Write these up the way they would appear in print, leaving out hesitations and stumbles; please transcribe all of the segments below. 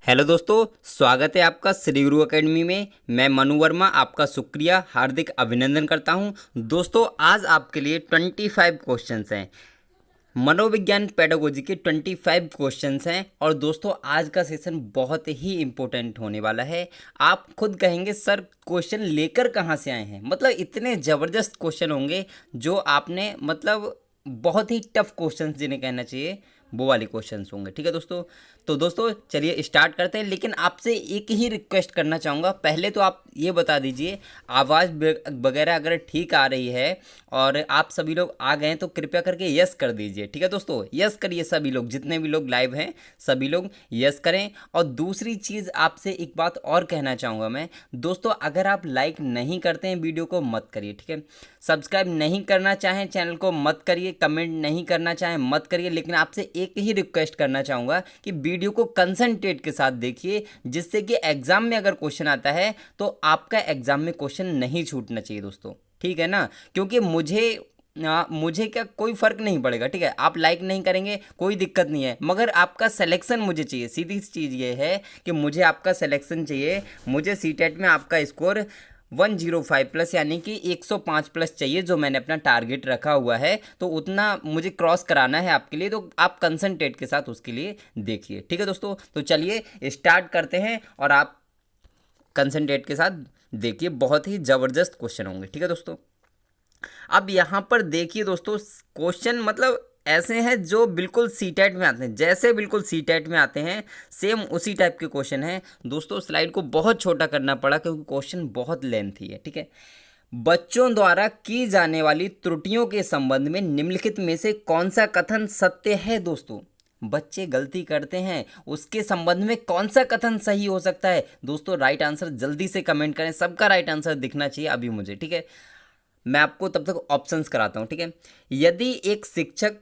Hello दोस्तों, स्वागत है आपका श्री गुरु एकेडमी में। मैं मनु वर्मा आपका शुक्रिया हार्दिक अभिनंदन करता हूं। दोस्तों, आज आपके लिए 25 क्वेश्चंस हैं। मनोविज्ञान पेडागोजी के 25 क्वेश्चंस हैं। और दोस्तों, आज का सेशन बहुत ही इम्पोर्टेंट होने वाला है। आप खुद कहेंगे सर क्वेश्चन लेकर कहाँ से आए हैं, मतलब इतने ज़बरदस्त क्वेश्चन होंगे जो आपने मतलब बहुत ही टफ क्वेश्चंस जिन्हें कहना चाहिए वो वाले क्वेश्चंस होंगे। ठीक है दोस्तों, तो दोस्तों चलिए स्टार्ट करते हैं। लेकिन आपसे एक ही रिक्वेस्ट करना चाहूँगा, पहले तो आप ये बता दीजिए आवाज़ वगैरह अगर ठीक आ रही है और आप सभी लोग आ गए हैं तो कृपया करके यस कर दीजिए। ठीक है दोस्तों, यस करिए सभी लोग, जितने भी लोग लाइव हैं सभी लोग यस करें। और दूसरी चीज़ आपसे एक बात और कहना चाहूँगा मैं, दोस्तों अगर आप लाइक नहीं करते हैं वीडियो को मत करिए। ठीक है, सब्सक्राइब नहीं करना चाहें चैनल को मत करिए, कमेंट नहीं करना चाहें मत करिए। लेकिन आपसे एक ही रिक्वेस्ट करना चाहूँगा कि वीडियो को कंसंट्रेट के साथ देखिए, जिससे कि एग्जाम में अगर क्वेश्चन आता है तो आपका एग्जाम में क्वेश्चन नहीं छूटना चाहिए दोस्तों। ठीक है ना, क्योंकि मुझे क्या कोई फ़र्क नहीं पड़ेगा। ठीक है, आप लाइक नहीं करेंगे कोई दिक्कत नहीं है, मगर आपका सिलेक्शन मुझे चाहिए। सीधी सी चीज़ ये है कि मुझे आपका सिलेक्शन चाहिए। मुझे सीटेट में आपका स्कोर 105 प्लस यानी कि 105 प्लस चाहिए, जो मैंने अपना टारगेट रखा हुआ है। तो उतना मुझे क्रॉस कराना है आपके लिए, तो आप कंसंट्रेट के साथ उसके लिए देखिए। ठीक है दोस्तों, तो चलिए स्टार्ट करते हैं और आप कंसंट्रेट के साथ देखिए, बहुत ही ज़बरदस्त क्वेश्चन होंगे। ठीक है दोस्तों, अब यहाँ पर देखिए दोस्तों, क्वेश्चन मतलब ऐसे हैं जो बिल्कुल सीटेट में आते हैं, जैसे बिल्कुल सीटेट में आते हैं सेम उसी टाइप के क्वेश्चन हैं। दोस्तों स्लाइड को बहुत छोटा करना पड़ा क्योंकि क्वेश्चन बहुत लेंथी है। ठीक है, बच्चों द्वारा की जाने वाली त्रुटियों के संबंध में निम्नलिखित में से कौन सा कथन सत्य है। दोस्तों बच्चे गलती करते हैं, उसके संबंध में कौन सा कथन सही हो सकता है। दोस्तों राइट आंसर जल्दी से कमेंट करें, सबका राइट आंसर दिखना चाहिए अभी मुझे। ठीक है, मैं आपको तब तक ऑप्शंस कराता हूँ। ठीक है, यदि एक शिक्षक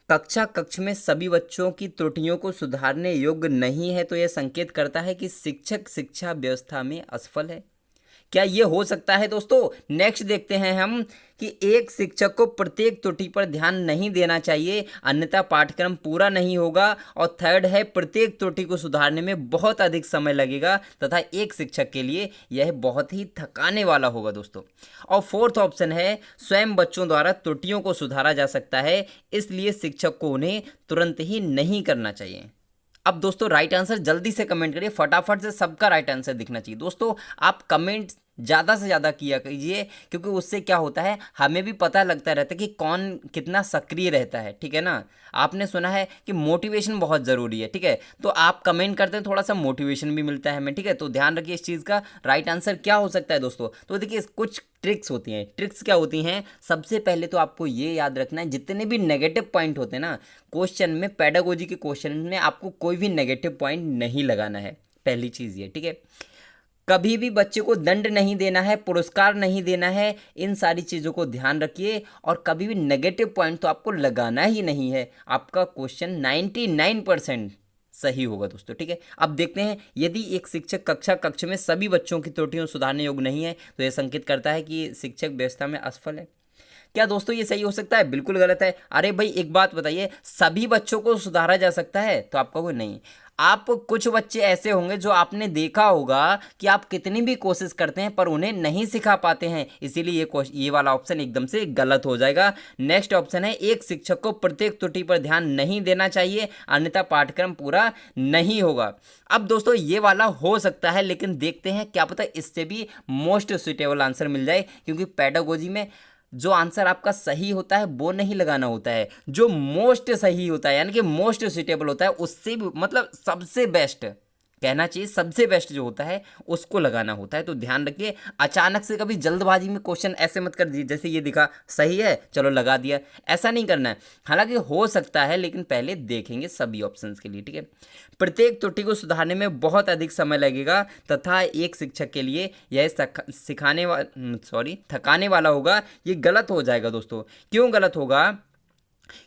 कक्ष में सभी बच्चों की त्रुटियों को सुधारने योग्य नहीं है तो यह संकेत करता है कि शिक्षक शिक्षा व्यवस्था में असफल है। क्या ये हो सकता है दोस्तों? नेक्स्ट देखते हैं हम कि एक शिक्षक को प्रत्येक त्रुटि पर ध्यान नहीं देना चाहिए अन्यथा पाठ्यक्रम पूरा नहीं होगा। और थर्ड है प्रत्येक त्रुटि को सुधारने में बहुत अधिक समय लगेगा तथा एक शिक्षक के लिए यह बहुत ही थकाने वाला होगा दोस्तों। और फोर्थ ऑप्शन है स्वयं बच्चों द्वारा त्रुटियों को सुधारा जा सकता है, इसलिए शिक्षक को उन्हें तुरंत ही नहीं करना चाहिए। अब दोस्तों राइट आंसर जल्दी से कमेंट करिए, फटाफट से सबका राइट आंसर दिखना चाहिए। दोस्तों आप कमेंट ज़्यादा से ज़्यादा किया कीजिए, क्योंकि उससे क्या होता है हमें भी पता लगता रहता है कि कौन कितना सक्रिय रहता है। ठीक है ना, आपने सुना है कि मोटिवेशन बहुत ज़रूरी है। ठीक है, तो आप कमेंट करते हैं थोड़ा सा मोटिवेशन भी मिलता है हमें। ठीक है, तो ध्यान रखिए इस चीज़ का। राइट आंसर क्या हो सकता है दोस्तों? तो देखिए कुछ ट्रिक्स होती हैं। ट्रिक्स क्या होती हैं? सबसे पहले तो आपको ये याद रखना है जितने भी नेगेटिव पॉइंट होते हैं ना क्वेश्चन में, पेडागोजी के क्वेश्चन में आपको कोई भी नेगेटिव पॉइंट नहीं लगाना है। पहली चीज़ ये। ठीक है, कभी भी बच्चे को दंड नहीं देना है, पुरस्कार नहीं देना है, इन सारी चीज़ों को ध्यान रखिए। और कभी भी नेगेटिव पॉइंट तो आपको लगाना ही नहीं है। आपका क्वेश्चन 99% सही होगा दोस्तों। ठीक है, अब देखते हैं यदि एक शिक्षक कक्ष में सभी बच्चों की त्रुटियों सुधारने योग्य नहीं है तो यह संकेत करता है कि शिक्षक व्यवस्था में असफल है। क्या दोस्तों ये सही हो सकता है? बिल्कुल गलत है। अरे भाई एक बात बताइए, सभी बच्चों को सुधारा जा सकता है? तो आप कहोगे नहीं। आप कुछ बच्चे ऐसे होंगे जो आपने देखा होगा कि आप कितनी भी कोशिश करते हैं पर उन्हें नहीं सिखा पाते हैं, इसीलिए ये वाला ऑप्शन एकदम से गलत हो जाएगा। नेक्स्ट ऑप्शन है एक शिक्षक को प्रत्येक त्रुटि पर ध्यान नहीं देना चाहिए अन्यथा पाठ्यक्रम पूरा नहीं होगा। अब दोस्तों ये वाला हो सकता है, लेकिन देखते हैं क्या पता इससे भी मोस्ट सुटेबल आंसर मिल जाए, क्योंकि पेडागोजी में जो आंसर आपका सही होता है वो नहीं लगाना होता है, जो मोस्ट सही होता है यानी कि मोस्ट सुटेबल होता है उससे भी मतलब सबसे बेस्ट कहना चाहिए, सबसे बेस्ट जो होता है उसको लगाना होता है। तो ध्यान रखिए, अचानक से कभी जल्दबाजी में क्वेश्चन ऐसे मत कर दीजिए जैसे ये दिखा सही है चलो लगा दिया, ऐसा नहीं करना है। हालांकि हो सकता है लेकिन पहले देखेंगे सभी ऑप्शंस के लिए। ठीक है, प्रत्येक त्रुटि को सुधारने में बहुत अधिक समय लगेगा तथा एक शिक्षक के लिए यह थकाने वाला होगा। ये गलत हो जाएगा दोस्तों। क्यों गलत होगा?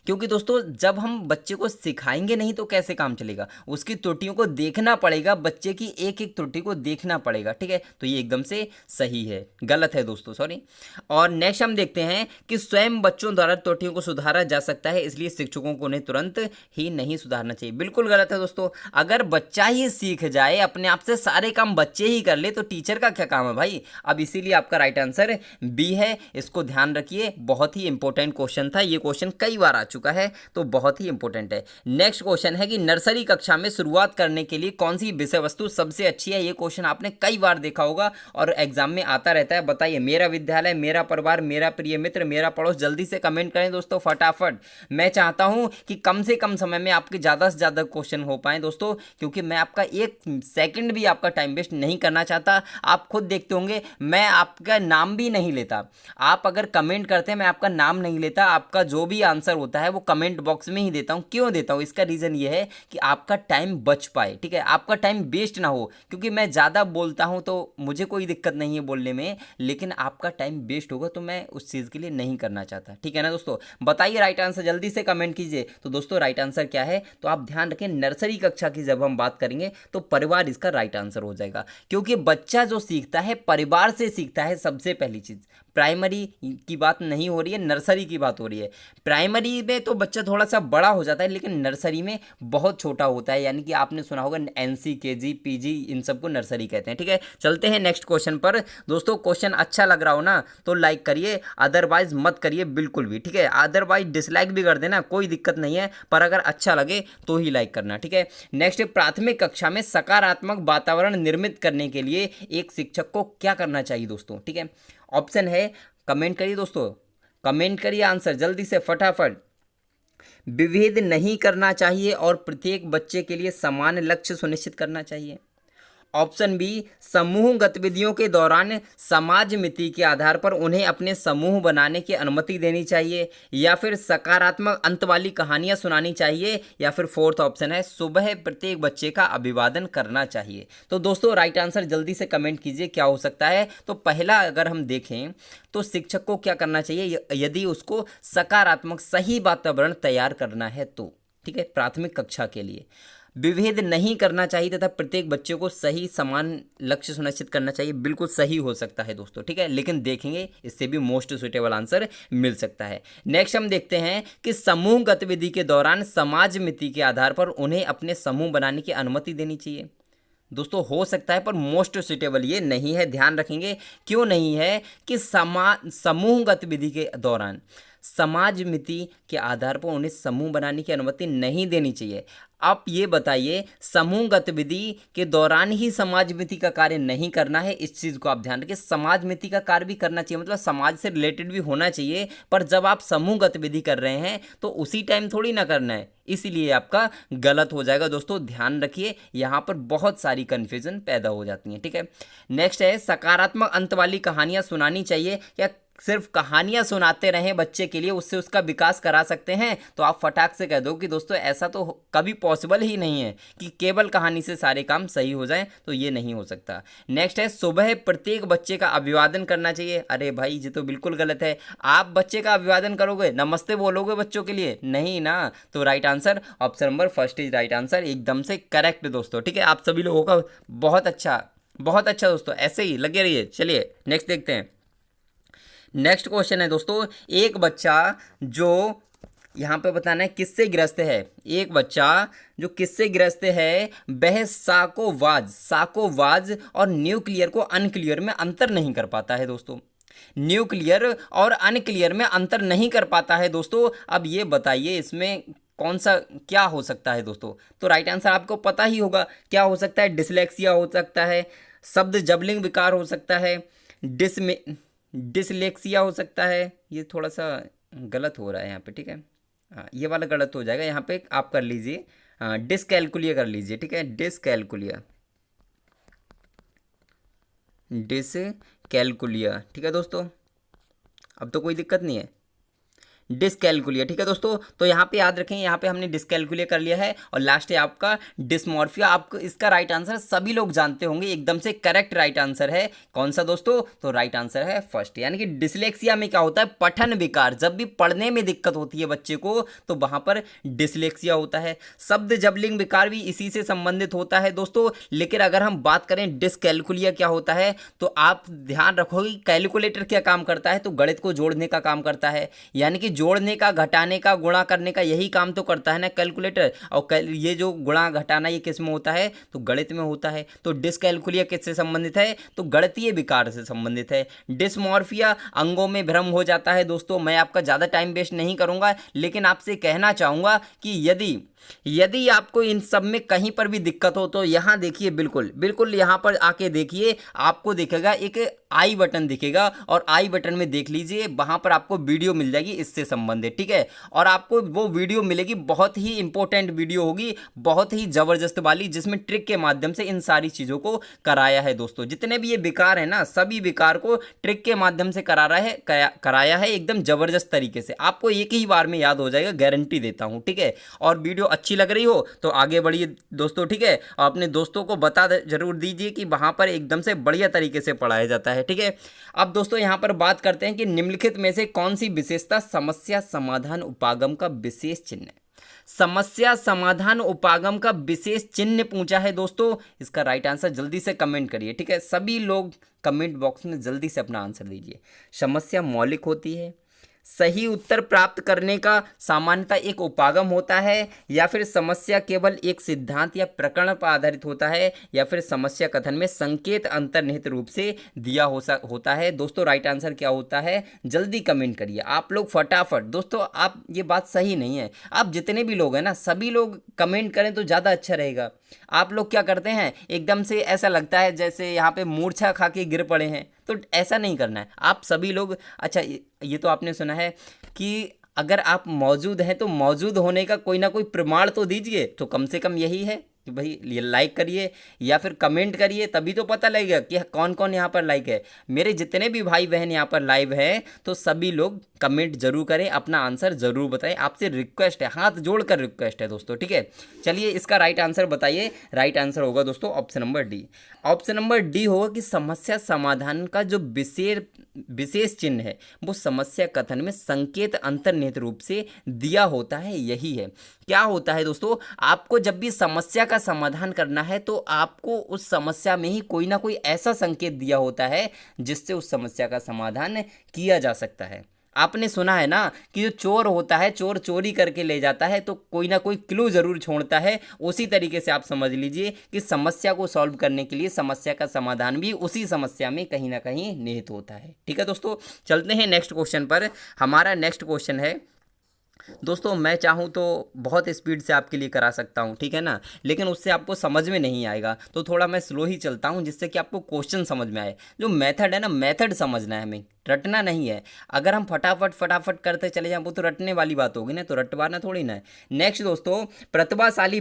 क्योंकि दोस्तों जब हम बच्चे को सिखाएंगे नहीं तो कैसे काम चलेगा, उसकी त्रुटियों को देखना पड़ेगा, बच्चे की एक एक त्रुटि को देखना पड़ेगा, ठीक है। तो ये एकदम से सही है, गलत है दोस्तों, सॉरी। और नेक्स्ट हम देखते हैं कि स्वयं बच्चों द्वारा त्रुटियों को सुधारा जा सकता है, इसलिए शिक्षकों को उन्हें तुरंत ही नहीं सुधारना चाहिए। बिल्कुल गलत है दोस्तों। अगर बच्चा ही सीख जाए, अपने आप से सारे काम बच्चे ही कर ले, तो टीचर का क्या काम है भाई। अब इसीलिए आपका राइट आंसर बी है, इसको ध्यान रखिए। बहुत ही इंपॉर्टेंट क्वेश्चन था, ये क्वेश्चन कई बार आ चुका है, तो बहुत ही इंपॉर्टेंट है। नेक्स्ट क्वेश्चन है कि नर्सरी कक्षा में शुरुआत करने के लिए कौन सी विषय वस्तु सबसे अच्छी है। ये क्वेश्चन आपने कई बार देखा होगा और एग्जाम में आता रहता है। बताइए, मेरा विद्यालय, मेरा परिवार, मेरा प्रिय मित्र, मेरा पड़ोस। जल्दी से कमेंट करें दोस्तों, फटाफट। मैं चाहता हूं कि कम से कम समय में आपके ज़्यादा से ज़्यादा क्वेश्चन हो पाए दोस्तों, क्योंकि मैं आपका एक सेकंड भी आपका टाइम वेस्ट नहीं करना चाहता। आप खुद देखते होंगे, मैं आपका नाम भी नहीं लेता। आप अगर कमेंट करते हैं, मैं आपका नाम नहीं लेता, आपका जो भी आंसर होता है वो कमेंट बॉक्स में ही देता हूं। क्यों देता हूं? इसका रीज़न ये है कि आपका टाइम बच पाए, ठीक है, आपका टाइम वेस्ट ना हो। क्योंकि मैं ज़्यादा बोलता हूं तो मुझे कोई दिक्कत नहीं है बोलने में, लेकिन आपका टाइम वेस्ट होगा तो मैं उस चीज़ के लिए नहीं करना चाहता, ठीक है ना दोस्तों। बताइए राइट आंसर, जल्दी से कमेंट कीजिए। तो दोस्तों राइट आंसर क्या है, तो आप ध्यान रखें, नर्सरी कक्षा की जब हम बात करेंगे तो परिवार इसका राइट आंसर हो जाएगा। क्योंकि बच्चा जो सीखता है परिवार से सीखता है सबसे पहली चीज़। प्राइमरी की बात नहीं हो रही है, नर्सरी की बात हो रही है। प्राइमरी में तो बच्चा थोड़ा सा बड़ा हो जाता है, लेकिन नर्सरी में बहुत छोटा होता है, यानी कि आपने सुना होगा NC KG PG, इन सबको नर्सरी कहते हैं, ठीक है। चलते हैं नेक्स्ट क्वेश्चन पर। दोस्तों क्वेश्चन अच्छा लग रहा हो ना तो लाइक करिए, अदरवाइज मत करिए बिल्कुल भी, ठीक है। अदरवाइज डिसलाइक भी कर देना, कोई दिक्कत नहीं है, पर अगर अच्छा लगे तो ही लाइक करना, ठीक है। नेक्स्ट, प्राथमिक कक्षा में सकारात्मक वातावरण निर्मित करने के लिए एक शिक्षक को क्या करना चाहिए दोस्तों, ठीक है। ऑप्शन है, कमेंट करिए दोस्तों, कमेंट करिए आंसर जल्दी से फटाफट। विभेद नहीं करना चाहिए और प्रत्येक बच्चे के लिए समान लक्ष्य सुनिश्चित करना चाहिए। ऑप्शन बी, समूह गतिविधियों के दौरान समाज मिति के आधार पर उन्हें अपने समूह बनाने की अनुमति देनी चाहिए। या फिर सकारात्मक अंत वाली कहानियां सुनानी चाहिए। या फिर फोर्थ ऑप्शन है, सुबह प्रत्येक बच्चे का अभिवादन करना चाहिए। तो दोस्तों राइट आंसर जल्दी से कमेंट कीजिए क्या हो सकता है। तो पहला अगर हम देखें तो शिक्षक को क्या करना चाहिए, यदि उसको सकारात्मक सही वातावरण तैयार करना है तो, ठीक है, प्राथमिक कक्षा के लिए। विभेद नहीं करना चाहिए तथा प्रत्येक बच्चे को सही समान लक्ष्य सुनिश्चित करना चाहिए, बिल्कुल सही हो सकता है दोस्तों, ठीक है। लेकिन देखेंगे इससे भी मोस्ट सुटेबल आंसर मिल सकता है। नेक्स्ट हम देखते हैं कि समूह गतिविधि के दौरान समाज मिति के आधार पर उन्हें अपने समूह बनाने की अनुमति देनी चाहिए। दोस्तों हो सकता है, पर मोस्ट सुटेबल ये नहीं है, ध्यान रखेंगे। क्यों नहीं है कि समूह गतिविधि के दौरान समाज मिति के आधार पर उन्हें समूह बनाने की अनुमति नहीं देनी चाहिए। आप ये बताइए, समूह गतिविधि के दौरान ही समाज मिति का कार्य नहीं करना है, इस चीज़ को आप ध्यान रखिए। समाज मिति का कार्य भी करना चाहिए, मतलब समाज से रिलेटेड भी होना चाहिए, पर जब आप समूह गतिविधि कर रहे हैं तो उसी टाइम थोड़ी ना करना है, इसीलिए आपका गलत हो जाएगा दोस्तों। ध्यान रखिए, यहाँ पर बहुत सारी कन्फ्यूजन पैदा हो जाती हैं, ठीक है। नेक्स्ट है, सकारात्मक अंत वाली कहानियाँ सुनानी चाहिए या सिर्फ कहानियां सुनाते रहें बच्चे के लिए, उससे उसका विकास करा सकते हैं। तो आप फटाक से कह दो कि दोस्तों ऐसा तो कभी पॉसिबल ही नहीं है कि केवल कहानी से सारे काम सही हो जाएं, तो ये नहीं हो सकता। नेक्स्ट है, सुबह प्रत्येक बच्चे का अभिवादन करना चाहिए। अरे भाई ये तो बिल्कुल गलत है। आप बच्चे का अभिवादन करोगे, नमस्ते बोलोगे बच्चों के लिए? नहीं ना। तो right answer option number first is right answer, एकदम से करेक्ट दोस्तों, ठीक है। आप सभी लोगों का बहुत अच्छा, बहुत अच्छा दोस्तों, ऐसे ही लगे रहिए। चलिए नेक्स्ट देखते हैं। नेक्स्ट क्वेश्चन है दोस्तों, एक बच्चा जो यहाँ पे बताना है किससे ग्रस्त है। एक बच्चा जो किससे ग्रस्त है, वह साकोवाज और न्यूक्लियर को अनक्लियर में अंतर नहीं कर पाता है दोस्तों। न्यूक्लियर और अनक्लियर में अंतर नहीं कर पाता है दोस्तों। अब ये बताइए इसमें कौन सा क्या हो सकता है दोस्तों। तो राइट आंसर आपको पता ही होगा क्या हो सकता है। डिसलेक्सिया हो सकता है, शब्द जबलिंग विकार हो सकता है, डिसलेक्सिया हो सकता है। ये थोड़ा सा गलत हो रहा है यहाँ पे, ठीक है। हाँ ये वाला गलत हो जाएगा, यहाँ पे आप कर लीजिए डिसकैलकुलिया कर लीजिए, ठीक है। डिसकैलकुलिया, ठीक है दोस्तों। अब तो कोई दिक्कत नहीं है। डिसकैलकुलिया। ठीक है दोस्तों, तो यहाँ पे याद रखें, यहाँ पे हमने डिसकैलकुलिया कर लिया है और लास्ट है आपका डिस्मॉर्फिया। आपको इसका राइट आंसर सभी लोग जानते होंगे, एकदम से करेक्ट राइट आंसर है कौन सा दोस्तों, तो राइट आंसर है फर्स्ट, यानी कि डिसलेक्सिया में क्या होता है, पठन विकार। जब भी पढ़ने में दिक्कत होती है बच्चे को तो वहां पर डिसलेक्सिया होता है। शब्द जबलिंग विकार भी इसी से संबंधित होता है दोस्तों। लेकिन अगर हम बात करें डिसकैलकुलिया क्या होता है, तो आप ध्यान रखोगे कैलकुलेटर क्या काम करता है, तो गणित को जोड़ने का काम करता है, यानी कि जोड़ने का, घटाने का, गुणा करने का यही काम तो करता है ना कैलकुलेटर। और ये जो गुणा घटाना ये किस में होता है, तो गणित में होता है। तो डिसकैलकुलिया किससे संबंधित है, तो गणितीय विकार से संबंधित है। डिस्मॉर्फिया अंगों में भ्रम हो जाता है दोस्तों। मैं आपका ज़्यादा टाइम वेस्ट नहीं करूंगा, लेकिन आपसे कहना चाहूँगा कि यदि आपको इन सब में कहीं पर भी दिक्कत हो तो यहाँ देखिए, बिल्कुल बिल्कुल यहाँ पर आके देखिए, आपको दिखेगा एक आई बटन दिखेगा, और आई बटन में देख लीजिए, वहाँ पर आपको वीडियो मिल जाएगी इससे संबंधित। ठीक है, और आपको वो वीडियो मिलेगी, बहुत ही इंपॉर्टेंट वीडियो होगी, बहुत ही ज़बरदस्त वाली, जिसमें ट्रिक के माध्यम से इन सारी चीज़ों को कराया है दोस्तों। जितने भी ये विकार है ना, सभी विकार को ट्रिक के माध्यम से कराया है एकदम ज़बरदस्त तरीके से। आपको एक ही बार में याद हो जाएगा, गारंटी देता हूँ। ठीक है, और वीडियो अच्छी लग रही हो तो आगे बढ़िए दोस्तों। ठीक है, और अपने दोस्तों को बता जरूर दीजिए कि वहाँ पर एकदम से बढ़िया तरीके से पढ़ाया जाता है। ठीक है, अब दोस्तों यहाँ पर बात करते हैं कि निम्नलिखित में से कौन सी विशेषता समस्या समाधान उपागम का विशेष चिन्ह है। समस्या समाधान उपागम का विशेष चिन्ह पूछा है दोस्तों। इसका राइट आंसर जल्दी से कमेंट करिए। ठीक है, सभी लोग कमेंट बॉक्स में जल्दी से अपना आंसर दीजिए। समस्या मौलिक होती है, सही उत्तर प्राप्त करने का सामान्यतः एक उपागम होता है, या फिर समस्या केवल एक सिद्धांत या प्रकरण पर आधारित होता है, या फिर समस्या कथन में संकेत अंतर्निहित रूप से दिया होता है। दोस्तों राइट आंसर क्या होता है, जल्दी कमेंट करिए आप लोग फटाफट। दोस्तों आप, ये बात सही नहीं है, आप जितने भी लोग हैं ना, सभी लोग कमेंट करें तो ज़्यादा अच्छा रहेगा। आप लोग क्या करते हैं, एकदम से ऐसा लगता है जैसे यहाँ पे मूर्छा खा के गिर पड़े हैं, तो ऐसा नहीं करना है। आप सभी लोग, अच्छा ये तो आपने सुना है कि अगर आप मौजूद हैं तो मौजूद होने का कोई ना कोई प्रमाण तो दीजिए, तो कम से कम यही है कि भाई ये लाइक करिए या फिर कमेंट करिए, तभी तो पता लगेगा कि कौन कौन यहाँ पर लाइक है। मेरे जितने भी भाई बहन यहाँ पर लाइव हैं तो सभी लोग कमेंट जरूर करें, अपना आंसर जरूर बताएं। आपसे रिक्वेस्ट है, हाथ जोड़कर रिक्वेस्ट है दोस्तों। ठीक है, चलिए इसका राइट आंसर बताइए। राइट आंसर होगा दोस्तों option number D. Option number D होगा कि समस्या समाधान का जो विशेष चिन्ह है वो समस्या कथन में संकेत अंतर्निहित रूप से दिया होता है, यही है। क्या होता है दोस्तों, आपको जब भी समस्या का समाधान करना है तो आपको उस समस्या में ही कोई ना कोई ऐसा संकेत दिया होता है जिससे उस समस्या का समाधान किया जा सकता है। आपने सुना है ना कि जो चोर होता है, चोर चोरी करके ले जाता है तो कोई ना कोई क्लू जरूर छोड़ता है। उसी तरीके से आप समझ लीजिए कि समस्या को सॉल्व करने के लिए समस्या का समाधान भी उसी समस्या में कहीं ना कहीं निहित होता है। ठीक है दोस्तों, चलते हैं नेक्स्ट क्वेश्चन पर। हमारा नेक्स्ट क्वेश्चन है दोस्तों, मैं चाहूँ तो बहुत स्पीड से आपके लिए करा सकता हूँ, ठीक है ना, लेकिन उससे आपको समझ में नहीं आएगा, तो थोड़ा मैं स्लो ही चलता हूँ जिससे कि आपको क्वेश्चन समझ में आए। जो मेथड है ना, मेथड समझना है हमें, रटना नहीं है। अगर हम फटाफट करते चले जाएं वो तो रटने वाली बात होगी ना, तो रटवाना थोड़ी ना है। नेक्स्ट दोस्तों, प्रतिभाशाली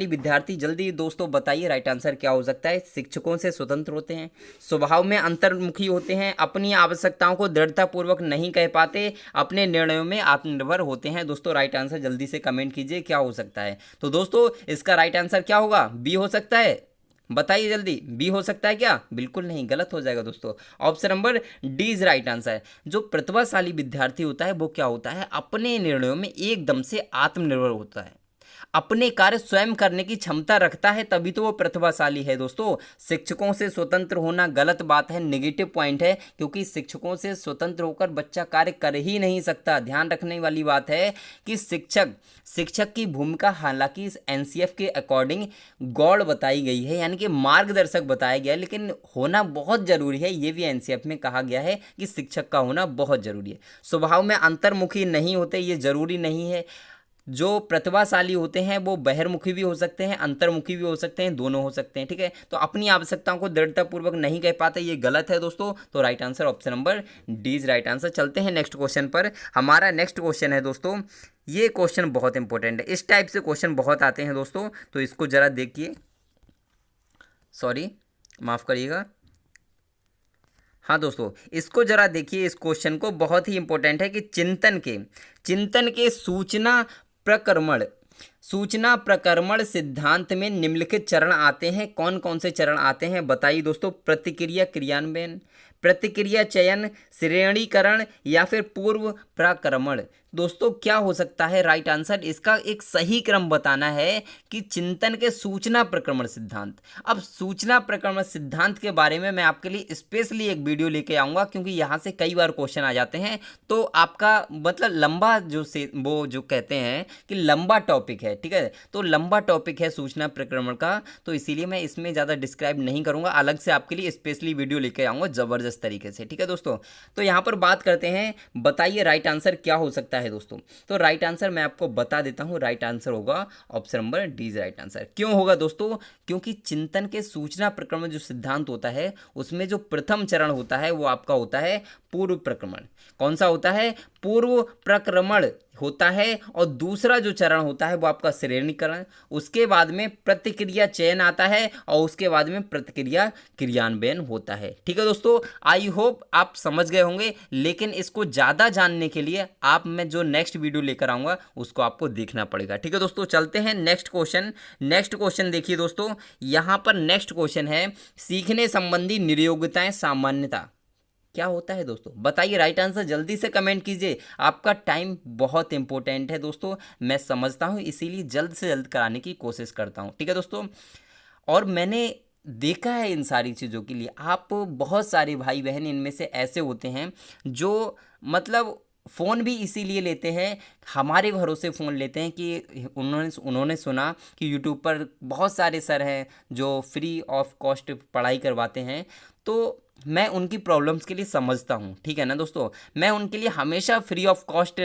विद्यार्थी जल्दी दोस्तों बताइए राइट आंसर क्या हो सकता है। शिक्षकों से स्वतंत्र होते हैं, स्वभाव में अंतर्मुखी होते हैं, अपनी आवश्यकताओं को दृढ़तापूर्वक नहीं कह पाते, अपने निर्णयों में आत्मनिर्भर होते हैं। दोस्तों राइट आंसर जल्दी से कमेंट कीजिए क्या हो सकता है। तो दोस्तों इसका राइट आंसर क्या होगा, बी हो सकता है। बताइए जल्दी, बी हो सकता है क्या, बिल्कुल नहीं, गलत हो जाएगा दोस्तों। Option number D is right answer. जो प्रतिभाशाली विद्यार्थी होता है वो क्या होता है, अपने निर्णयों में एकदम से आत्मनिर्भर होता है, अपने कार्य स्वयं करने की क्षमता रखता है, तभी तो वो प्रतिभाशाली है दोस्तों। शिक्षकों से स्वतंत्र होना गलत बात है, नेगेटिव पॉइंट है, क्योंकि शिक्षकों से स्वतंत्र होकर बच्चा कार्य कर ही नहीं सकता। ध्यान रखने वाली बात है कि शिक्षक की भूमिका हालांकि इस एनसीएफ के अकॉर्डिंग गॉड बताई गई है, यानी कि मार्गदर्शक बताया गया है, लेकिन होना बहुत जरूरी है। ये भी एनसीएफ में कहा गया है कि शिक्षक का होना बहुत जरूरी है। स्वभाव में अंतर्मुखी नहीं होते, ये जरूरी नहीं है। जो प्रतिभाशाली होते हैं वो बहिर्मुखी भी हो सकते हैं, अंतर्मुखी भी हो सकते हैं, दोनों हो सकते हैं। ठीक है, तो अपनी आवश्यकताओं को दृढ़तापूर्वक नहीं कह पाते, ये गलत है दोस्तों। तो right answer option number D is right answer. चलते हैं नेक्स्ट क्वेश्चन पर। हमारा नेक्स्ट क्वेश्चन है दोस्तों, ये क्वेश्चन बहुत इंपॉर्टेंट है, इस टाइप से क्वेश्चन बहुत आते हैं दोस्तों, तो इसको जरा देखिए, सॉरी माफ करिएगा। हाँ दोस्तों, इसको जरा देखिए, इस क्वेश्चन को, बहुत ही इंपॉर्टेंट है कि चिंतन के सूचना प्रक्रमण सिद्धांत में निम्नलिखित चरण आते हैं। कौन कौन से चरण आते हैं बताइए दोस्तों। प्रतिक्रिया क्रियान्वयन, प्रतिक्रिया चयन, श्रेणीकरण या फिर पूर्व प्रक्रमण। दोस्तों क्या हो सकता है राइट आंसर? इसका एक सही क्रम बताना है कि चिंतन के सूचना प्रक्रमण सिद्धांत। अब सूचना प्रक्रमण सिद्धांत के बारे में मैं आपके लिए स्पेशली एक वीडियो लेके आऊँगा, क्योंकि यहाँ से कई बार क्वेश्चन आ जाते हैं। तो आपका मतलब लंबा वो जो कहते हैं कि लंबा टॉपिक है, ठीक है, तो लंबा टॉपिक है सूचना प्रक्रमण का, तो इसीलिए मैं इसमें ज़्यादा डिस्क्राइब नहीं करूँगा, अलग से आपके लिए स्पेशली वीडियो लेके आऊँगा ज़बरदस्त तरीके से, ठीक है दोस्तों। तो यहाँ पर बात करते हैं, बताइए राइट आंसर क्या हो सकता है दोस्तों। तो राइट आंसर मैं आपको बता देता हूँ, राइट आंसर होगा option number D is right answer. क्यों होगा दोस्तों? क्योंकि चिंतन के सूचना प्रक्रमण जो सिद्धांत होता है, उसमें जो प्रथम चरण होता है वो आपका होता है पूर्व प्रक्रमण। कौन सा होता है? पूर्व प्रक्रमण होता है। और दूसरा जो चरण होता है वो आपका श्रेणीकरण, उसके बाद में प्रतिक्रिया चयन आता है, और उसके बाद में प्रतिक्रिया क्रियान्वयन होता है। ठीक है दोस्तों, आई होप आप समझ गए होंगे, लेकिन इसको ज़्यादा जानने के लिए मैं जो नेक्स्ट वीडियो लेकर आऊँगा उसको आपको देखना पड़ेगा। ठीक है दोस्तों, चलते हैं नेक्स्ट क्वेश्चन देखिए दोस्तों, यहाँ पर नेक्स्ट क्वेश्चन है, सीखने संबंधी नियोग्यताएं सामान्यता क्या होता है दोस्तों? बताइए राइट आंसर, जल्दी से कमेंट कीजिए, आपका टाइम बहुत इंपॉर्टेंट है दोस्तों, मैं समझता हूँ, इसीलिए जल्द से जल्द कराने की कोशिश करता हूँ। ठीक है दोस्तों, और मैंने देखा है इन सारी चीज़ों के लिए, आप बहुत सारे भाई बहन इनमें से ऐसे होते हैं जो मतलब फ़ोन भी इसीलिए लेते हैं, हमारे भरोसे फ़ोन लेते हैं कि उन्होंने सुना कि यूट्यूब पर बहुत सारे सर हैं जो फ्री ऑफ कॉस्ट पढ़ाई करवाते हैं, तो मैं उनकी प्रॉब्लम्स के लिए समझता हूँ। ठीक है ना दोस्तों, मैं उनके लिए हमेशा फ्री ऑफ कॉस्ट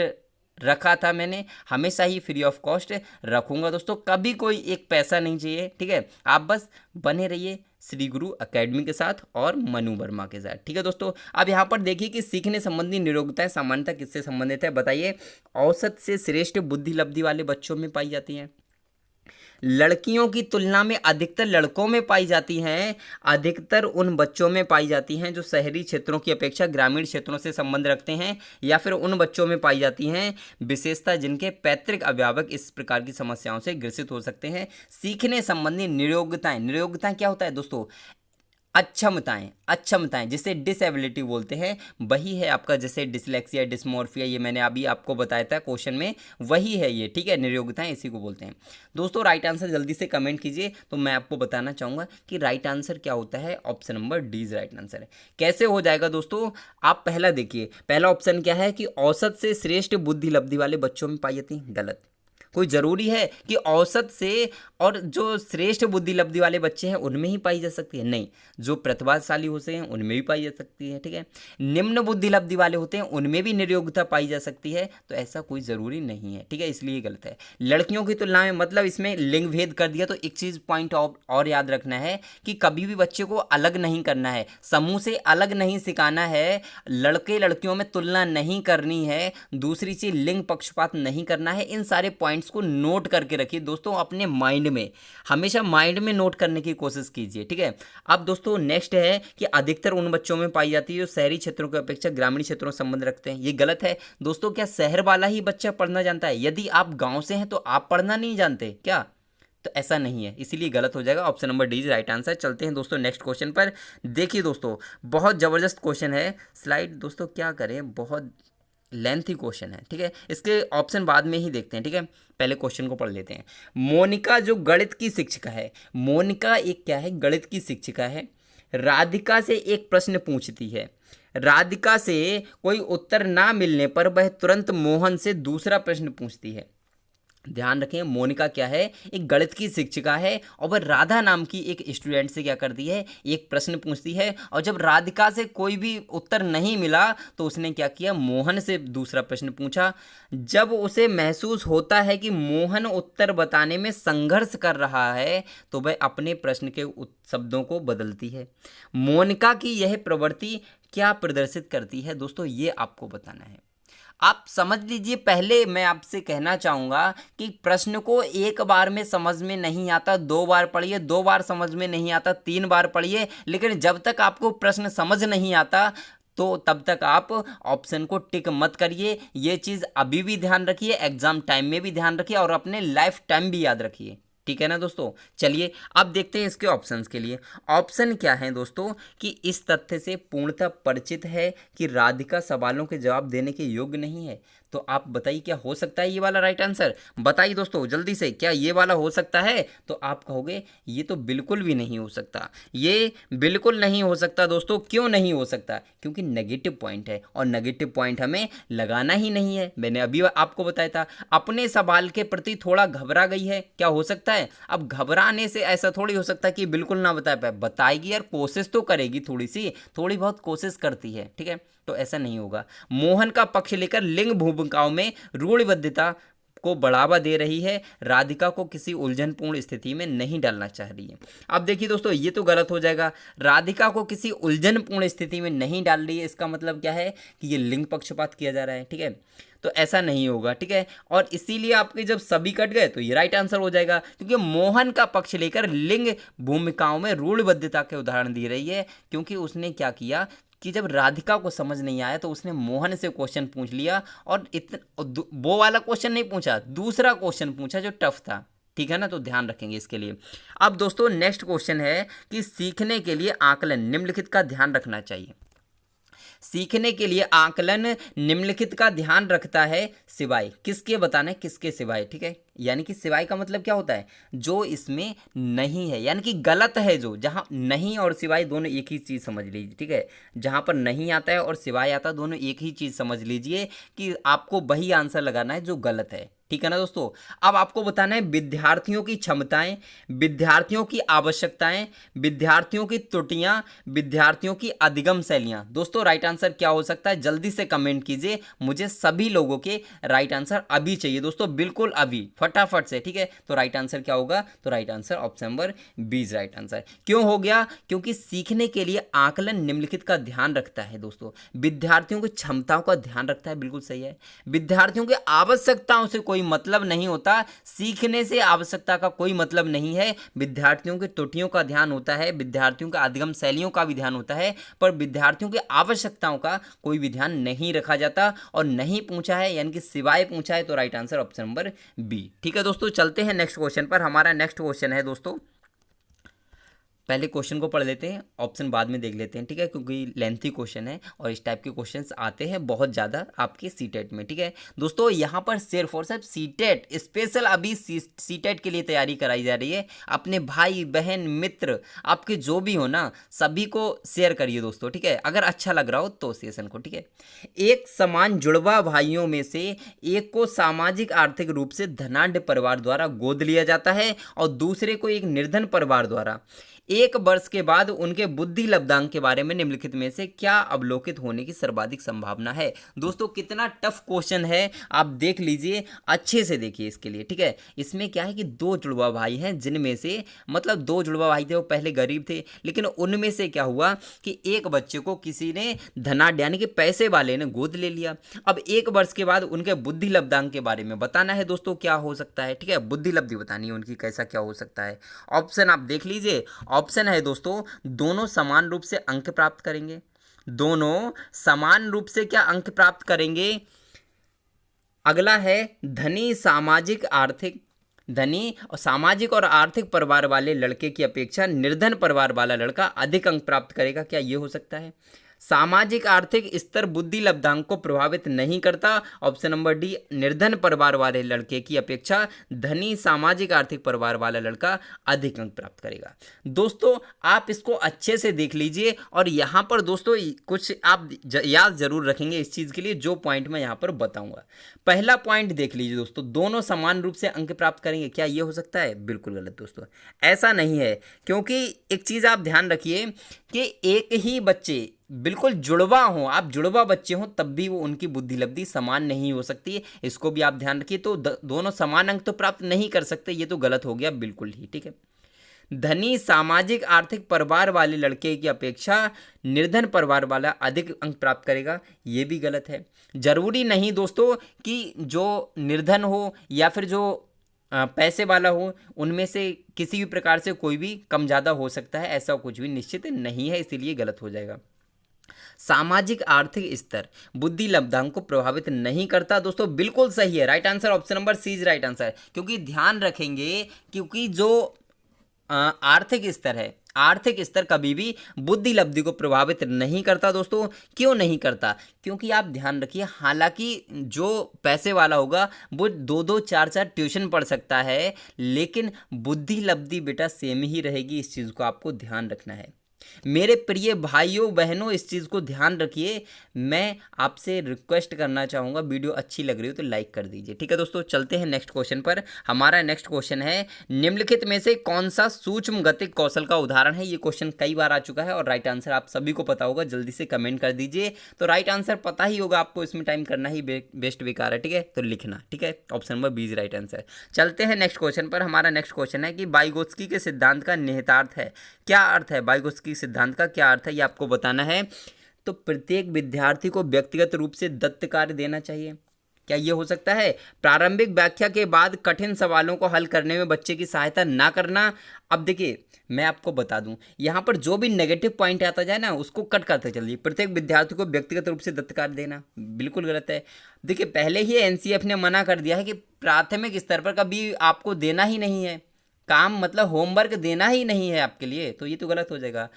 रखा था, मैंने हमेशा ही फ्री ऑफ कॉस्ट रखूँगा दोस्तों, कभी कोई एक पैसा नहीं चाहिए। ठीक है, आप बस बने रहिए श्री गुरु एकेडमी के साथ और मनु वर्मा के साथ। ठीक है दोस्तों, अब यहाँ पर देखिए कि सीखने संबंधी नियोग्यताएं सामान्यतः किससे संबंधित है, बताइए। औसत से श्रेष्ठ बुद्धि लब्धि वाले बच्चों में पाई जाती हैं, लड़कियों की तुलना में अधिकतर लड़कों में पाई जाती हैं, अधिकतर उन बच्चों में पाई जाती हैं जो शहरी क्षेत्रों की अपेक्षा ग्रामीण क्षेत्रों से संबंध रखते हैं, या फिर उन बच्चों में पाई जाती हैं विशेषता जिनके पैतृक अभिभावक इस प्रकार की समस्याओं से ग्रसित हो सकते हैं। सीखने संबंधी नियोग्यताएं क्या होता है दोस्तों? अक्षमताएं जिसे डिसेबिलिटी बोलते हैं, वही है आपका, जैसे डिसलेक्सिया, डिस्मोर्फिया, ये मैंने अभी आपको बताया था क्वेश्चन में, वही है ये। ठीक है, नियोग्यताएं इसी को बोलते हैं दोस्तों। राइट आंसर जल्दी से कमेंट कीजिए, तो मैं आपको बताना चाहूँगा कि राइट आंसर क्या होता है, option number D is right answer है। कैसे हो जाएगा दोस्तों? आप पहला देखिए, पहला ऑप्शन क्या है कि औसत से श्रेष्ठ बुद्धि लब्धि वाले बच्चों में पाई जाती है, गलत। कोई ज़रूरी है कि औसत से और जो श्रेष्ठ बुद्धि लब्धि वाले बच्चे हैं उनमें ही पाई जा सकती है? नहीं, जो प्रतिभाशाली होते हैं उनमें भी पाई जा सकती है। ठीक है, निम्न बुद्धि लब्धि वाले होते हैं उनमें भी नियोग्यता पाई जा सकती है, तो ऐसा कोई ज़रूरी नहीं है। ठीक है, इसलिए गलत है। लड़कियों की तुलना में, मतलब इसमें लिंग भेद कर दिया, तो एक चीज़ पॉइंट और याद रखना है कि कभी भी बच्चे को अलग नहीं करना है, समूह से अलग नहीं सिखाना है, लड़के लड़कियों में तुलना नहीं करनी है, दूसरी चीज़ लिंग पक्षपात नहीं करना है। इन सारे पॉइंट्स को नोट करके रखिए दोस्तों, अपने माइंड में, हमेशा माइंड में नोट करने की कोशिश कीजिए। ठीक है, अब दोस्तों नेक्स्ट है कि अधिकतर उन बच्चों में पाई जाती है जो शहरी क्षेत्रों की अपेक्षा ग्रामीण क्षेत्रों से संबंध रखते हैं, ये गलत है दोस्तों। क्या शहर वाला ही बच्चा पढ़ना जानता है? यदि आप गांव से हैं तो आप पढ़ना नहीं जानते क्या? तो ऐसा नहीं है, इसीलिए गलत हो जाएगा, option number D is right answer. चलते हैं दोस्तों नेक्स्ट क्वेश्चन पर। देखिए दोस्तों, बहुत ज़बरदस्त क्वेश्चन है, स्लाइड दोस्तों क्या करें, बहुत लेंथी क्वेश्चन है। ठीक है, इसके ऑप्शन बाद में ही देखते हैं। ठीक है, पहले क्वेश्चन को पढ़ लेते हैं। मोनिका जो गणित की शिक्षिका है, मोनिका एक क्या है, गणित की शिक्षिका है, राधिका से एक प्रश्न पूछती है, राधिका से कोई उत्तर ना मिलने पर वह तुरंत मोहन से दूसरा प्रश्न पूछती है। ध्यान रखें, मोनिका क्या है, एक गणित की शिक्षिका है, और वह राधा नाम की एक स्टूडेंट से क्या करती है, एक प्रश्न पूछती है, और जब राधिका से कोई भी उत्तर नहीं मिला तो उसने क्या किया, मोहन से दूसरा प्रश्न पूछा। जब उसे महसूस होता है कि मोहन उत्तर बताने में संघर्ष कर रहा है तो वह अपने प्रश्न के शब्दों को बदलती है। मोनिका की यह प्रवृत्ति क्या प्रदर्शित करती है दोस्तों, ये आपको बताना है। आप समझ लीजिए, पहले मैं आपसे कहना चाहूँगा कि प्रश्न को एक बार में समझ में नहीं आता, 2 बार पढ़िए, 2 बार समझ में नहीं आता, 3 बार पढ़िए, लेकिन जब तक आपको प्रश्न समझ नहीं आता तो तब तक आप ऑप्शन को टिक मत करिए। ये चीज़ अभी भी ध्यान रखिए, एग्जाम टाइम में भी ध्यान रखिए और अपने लाइफ टाइम भी याद रखिए। ठीक है ना दोस्तों। चलिए अब देखते हैं इसके ऑप्शंस के लिए। ऑप्शन क्या है दोस्तों कि इस तथ्य से पूर्णतः परिचित है कि राधिका सवालों के जवाब देने के योग्य नहीं है। तो आप बताइए क्या हो सकता है ये वाला राइट आंसर? बताइए दोस्तों जल्दी से, क्या ये वाला हो सकता है? तो आप कहोगे ये तो बिल्कुल भी नहीं हो सकता, ये बिल्कुल नहीं हो सकता दोस्तों। क्यों नहीं हो सकता? क्योंकि नेगेटिव पॉइंट है और नेगेटिव पॉइंट हमें लगाना ही नहीं है। मैंने अभी आपको बताया था, अपने सवाल के प्रति थोड़ा घबरा गई है, क्या हो सकता है? अब घबराने से ऐसा थोड़ी हो सकता है कि बिल्कुल ना बता पाए, बताएगी यार, कोशिश तो करेगी, थोड़ी बहुत कोशिश करती है। ठीक है, तो ऐसा नहीं होगा। मोहन का पक्ष लेकर लिंग भूमिकाओं में रूढ़िबद्धता को बढ़ावा दे रही है, राधिका को किसी उलझनपूर्ण स्थिति में नहीं डालना चाह रही है। अब देखिए दोस्तों, ये तो गलत हो जाएगा। राधिका को किसी उलझनपूर्ण स्थिति में नहीं डाल रही है, इसका मतलब क्या है कि ये लिंग पक्षपात किया जा रहा है। ठीक है, तो ऐसा नहीं होगा। ठीक है, और इसीलिए आपके जब सभी कट गए तो ये राइट आंसर हो जाएगा, क्योंकि मोहन का पक्ष लेकर लिंग भूमिकाओं में रूढ़िबद्धता के उदाहरण दी रही है। क्योंकि उसने क्या किया कि जब राधिका को समझ नहीं आया तो उसने मोहन से क्वेश्चन पूछ लिया, और वो वाला क्वेश्चन नहीं पूछा, दूसरा क्वेश्चन पूछा जो टफ था। ठीक है ना, तो ध्यान रखेंगे इसके लिए। अब दोस्तों नेक्स्ट क्वेश्चन है कि सीखने के लिए आकलन निम्नलिखित का ध्यान रखना चाहिए। सीखने के लिए आकलन निम्नलिखित का ध्यान रखता है सिवाय किसके? बताना है किसके सिवाय। ठीक है, यानी कि सिवाय का मतलब क्या होता है? जो इसमें नहीं है, यानी कि गलत है। जो जहां नहीं और सिवाय दोनों एक ही चीज़ समझ लीजिए। ठीक है, जहां पर नहीं आता है और सिवाय आता है, दोनों एक ही चीज़ समझ लीजिए कि आपको वही आंसर लगाना है जो गलत है। ठीक है ना दोस्तों। अब आपको बताना है विद्यार्थियों की क्षमताएं, विद्यार्थियों की आवश्यकताएं, विद्यार्थियों की त्रुटियां, विद्यार्थियों की अधिगम शैलियां। दोस्तों राइट आंसर क्या हो सकता है? जल्दी से कमेंट कीजिए, मुझे सभी लोगों के राइट आंसर अभी चाहिए दोस्तों, बिल्कुल अभी, फटाफट से। ठीक है, तो राइट आंसर क्या होगा? तो right answer option number B right answer. क्यों हो गया? क्योंकि सीखने के लिए आकलन निम्नलिखित का ध्यान रखता है दोस्तों, विद्यार्थियों की क्षमताओं का ध्यान रखता है, बिल्कुल सही है। विद्यार्थियों की आवश्यकताओं से कोई मतलब नहीं होता, सीखने से आवश्यकता का कोई मतलब नहीं है। विद्यार्थियों की त्रुटियों का ध्यान होता है, विद्यार्थियों का अधिगम शैलियों का भी ध्यान होता है, पर विद्यार्थियों की आवश्यकताओं का कोई भी ध्यान नहीं रखा जाता। और नहीं पूछा है यानी कि सिवाय पूछा है, तो right answer option number B. ठीक है दोस्तों, चलते हैं नेक्स्ट क्वेश्चन पर। हमारा नेक्स्ट क्वेश्चन है दोस्तों, पहले क्वेश्चन को पढ़ लेते हैं, ऑप्शन बाद में देख लेते हैं। ठीक है, क्योंकि लेंथी क्वेश्चन है और इस टाइप के क्वेश्चंस आते हैं बहुत ज़्यादा आपके सीटेट में। ठीक है दोस्तों, यहाँ पर सिर्फ और सिर्फ सीटेट स्पेशल अभी सीटेट के लिए तैयारी कराई जा रही है। अपने भाई बहन मित्र आपके जो भी हो ना, सभी को शेयर करिए दोस्तों। ठीक है, अगर अच्छा लग रहा हो तो सेशन को। ठीक है, एक समान जुड़वा भाइयों में से एक को सामाजिक आर्थिक रूप से धनाढ्य परिवार द्वारा गोद लिया जाता है और दूसरे को एक निर्धन परिवार द्वारा। 1 वर्ष के बाद उनके बुद्धि लब्धांक के बारे में निम्नलिखित में से क्या अवलोकित होने की सर्वाधिक संभावना है? दोस्तों कितना टफ क्वेश्चन है, आप देख लीजिए, अच्छे से देखिए इसके लिए। ठीक है, इसमें क्या है कि 2 जुड़वा भाई हैं, जिनमें से मतलब 2 जुड़वा भाई थे, वो पहले गरीब थे, लेकिन उनमें से क्या हुआ कि एक बच्चे को किसी ने धनाढ्य यानी कि पैसे वाले ने गोद ले लिया। अब 1 वर्ष के बाद उनके बुद्धि लब्धांक के बारे में बताना है दोस्तों, क्या हो सकता है। ठीक है, बुद्धि लब्धि बतानी है उनकी, कैसा क्या हो सकता है। ऑप्शन आप देख लीजिए। ऑप्शन है दोस्तों, दोनों समान रूप से अंक प्राप्त करेंगे, दोनों समान रूप से क्या अंक प्राप्त करेंगे। अगला है धनी और सामाजिक और आर्थिक परिवार वाले लड़के की अपेक्षा निर्धन परिवार वाला लड़का अधिक अंक प्राप्त करेगा। क्या ये हो सकता है? सामाजिक आर्थिक स्तर बुद्धि लब्धांक को प्रभावित नहीं करता। ऑप्शन नंबर डी, निर्धन परिवार वाले लड़के की अपेक्षा धनी सामाजिक आर्थिक परिवार वाला लड़का अधिक अंक प्राप्त करेगा। दोस्तों आप इसको अच्छे से देख लीजिए, और यहाँ पर दोस्तों कुछ आप याद जरूर रखेंगे इस चीज़ के लिए, जो पॉइंट मैं यहाँ पर बताऊंगा। पहला पॉइंट देख लीजिए दोस्तों, दोनों समान रूप से अंक प्राप्त करेंगे, क्या ये हो सकता है? बिल्कुल गलत दोस्तों, ऐसा नहीं है। क्योंकि एक चीज़ आप ध्यान रखिए कि एक ही बच्चे बिल्कुल जुड़वा हो, आप जुड़वा बच्चे हों तब भी वो उनकी बुद्धि लब्धि समान नहीं हो सकती, इसको भी आप ध्यान रखिए। तो दोनों समान अंक तो प्राप्त नहीं कर सकते, ये तो गलत हो गया बिल्कुल ही। ठीक है, धनी सामाजिक आर्थिक परिवार वाले लड़के की अपेक्षा निर्धन परिवार वाला अधिक अंक प्राप्त करेगा, ये भी गलत है। जरूरी नहीं दोस्तों कि जो निर्धन हो या फिर जो पैसे वाला हो, उनमें से किसी भी प्रकार से कोई भी कम ज़्यादा हो सकता है, ऐसा कुछ भी निश्चित नहीं है, इसीलिए गलत हो जाएगा। सामाजिक आर्थिक स्तर बुद्धि लब्धांक को प्रभावित नहीं करता, दोस्तों बिल्कुल सही है। Right answer option number C is right answer. क्योंकि ध्यान रखेंगे, क्योंकि जो आर्थिक स्तर है, आर्थिक स्तर कभी भी बुद्धि लब्धि को प्रभावित नहीं करता दोस्तों। क्यों नहीं करता? क्योंकि आप ध्यान रखिए, हालांकि जो पैसे वाला होगा वो 2-2 4-4 ट्यूशन पढ़ सकता है, लेकिन बुद्धि लब्धि बेटा सेम ही रहेगी। इस चीज़ को आपको ध्यान रखना है मेरे प्रिय भाइयों बहनों, इस चीज़ को ध्यान रखिए। मैं आपसे रिक्वेस्ट करना चाहूँगा, वीडियो अच्छी लग रही हो तो लाइक कर दीजिए, ठीक है दोस्तों। चलते हैं नेक्स्ट क्वेश्चन पर। हमारा नेक्स्ट क्वेश्चन है, निम्नलिखित में से कौन सा सूक्ष्म गतिक कौशल का उदाहरण है? ये क्वेश्चन कई बार आ चुका है और राइट आंसर आप सभी को पता होगा, जल्दी से कमेंट कर दीजिए। तो राइट आंसर पता ही होगा आपको, इसमें टाइम करना ही बेस्ट बेकार है, ठीक है, तो लिखना, ठीक है। Option number B is right answer. चलते हैं नेक्स्ट क्वेश्चन पर। हमारा नेक्स्ट क्वेश्चन है कि वाइगोत्स्की के सिद्धांत का निहितार्थ है। क्या अर्थ है वाइगोत्स्की सिद्धांत का, क्या अर्थ है, ये आपको बताना है। तो प्रत्येक विद्यार्थी को व्यक्तिगत रूप से दत्त कार्य देना चाहिए। क्या ये हो सकता है? प्रारंभिक व्याख्या के बाद कठिन सवालों को हल करने में बच्चे की सहायता ना करना। अब देखिए, मैं आपको बता दूं, यहाँ पर जो भी नेगेटिव पॉइंट आता जाए ना, उसको कट करते चलिए। प्रत्येक विद्यार्थी को व्यक्तिगत रूप से दत्त कार्य देना बिल्कुल गलत है। देखिए, पहले ही एनसीएफ ने मना कर दिया है कि प्राथमिक स्तर पर कभी आपको देना ही नहीं है काम, मतलब होमवर्क देना ही नहीं है आपके लिए, तो ये तो गलत हो जाएगा।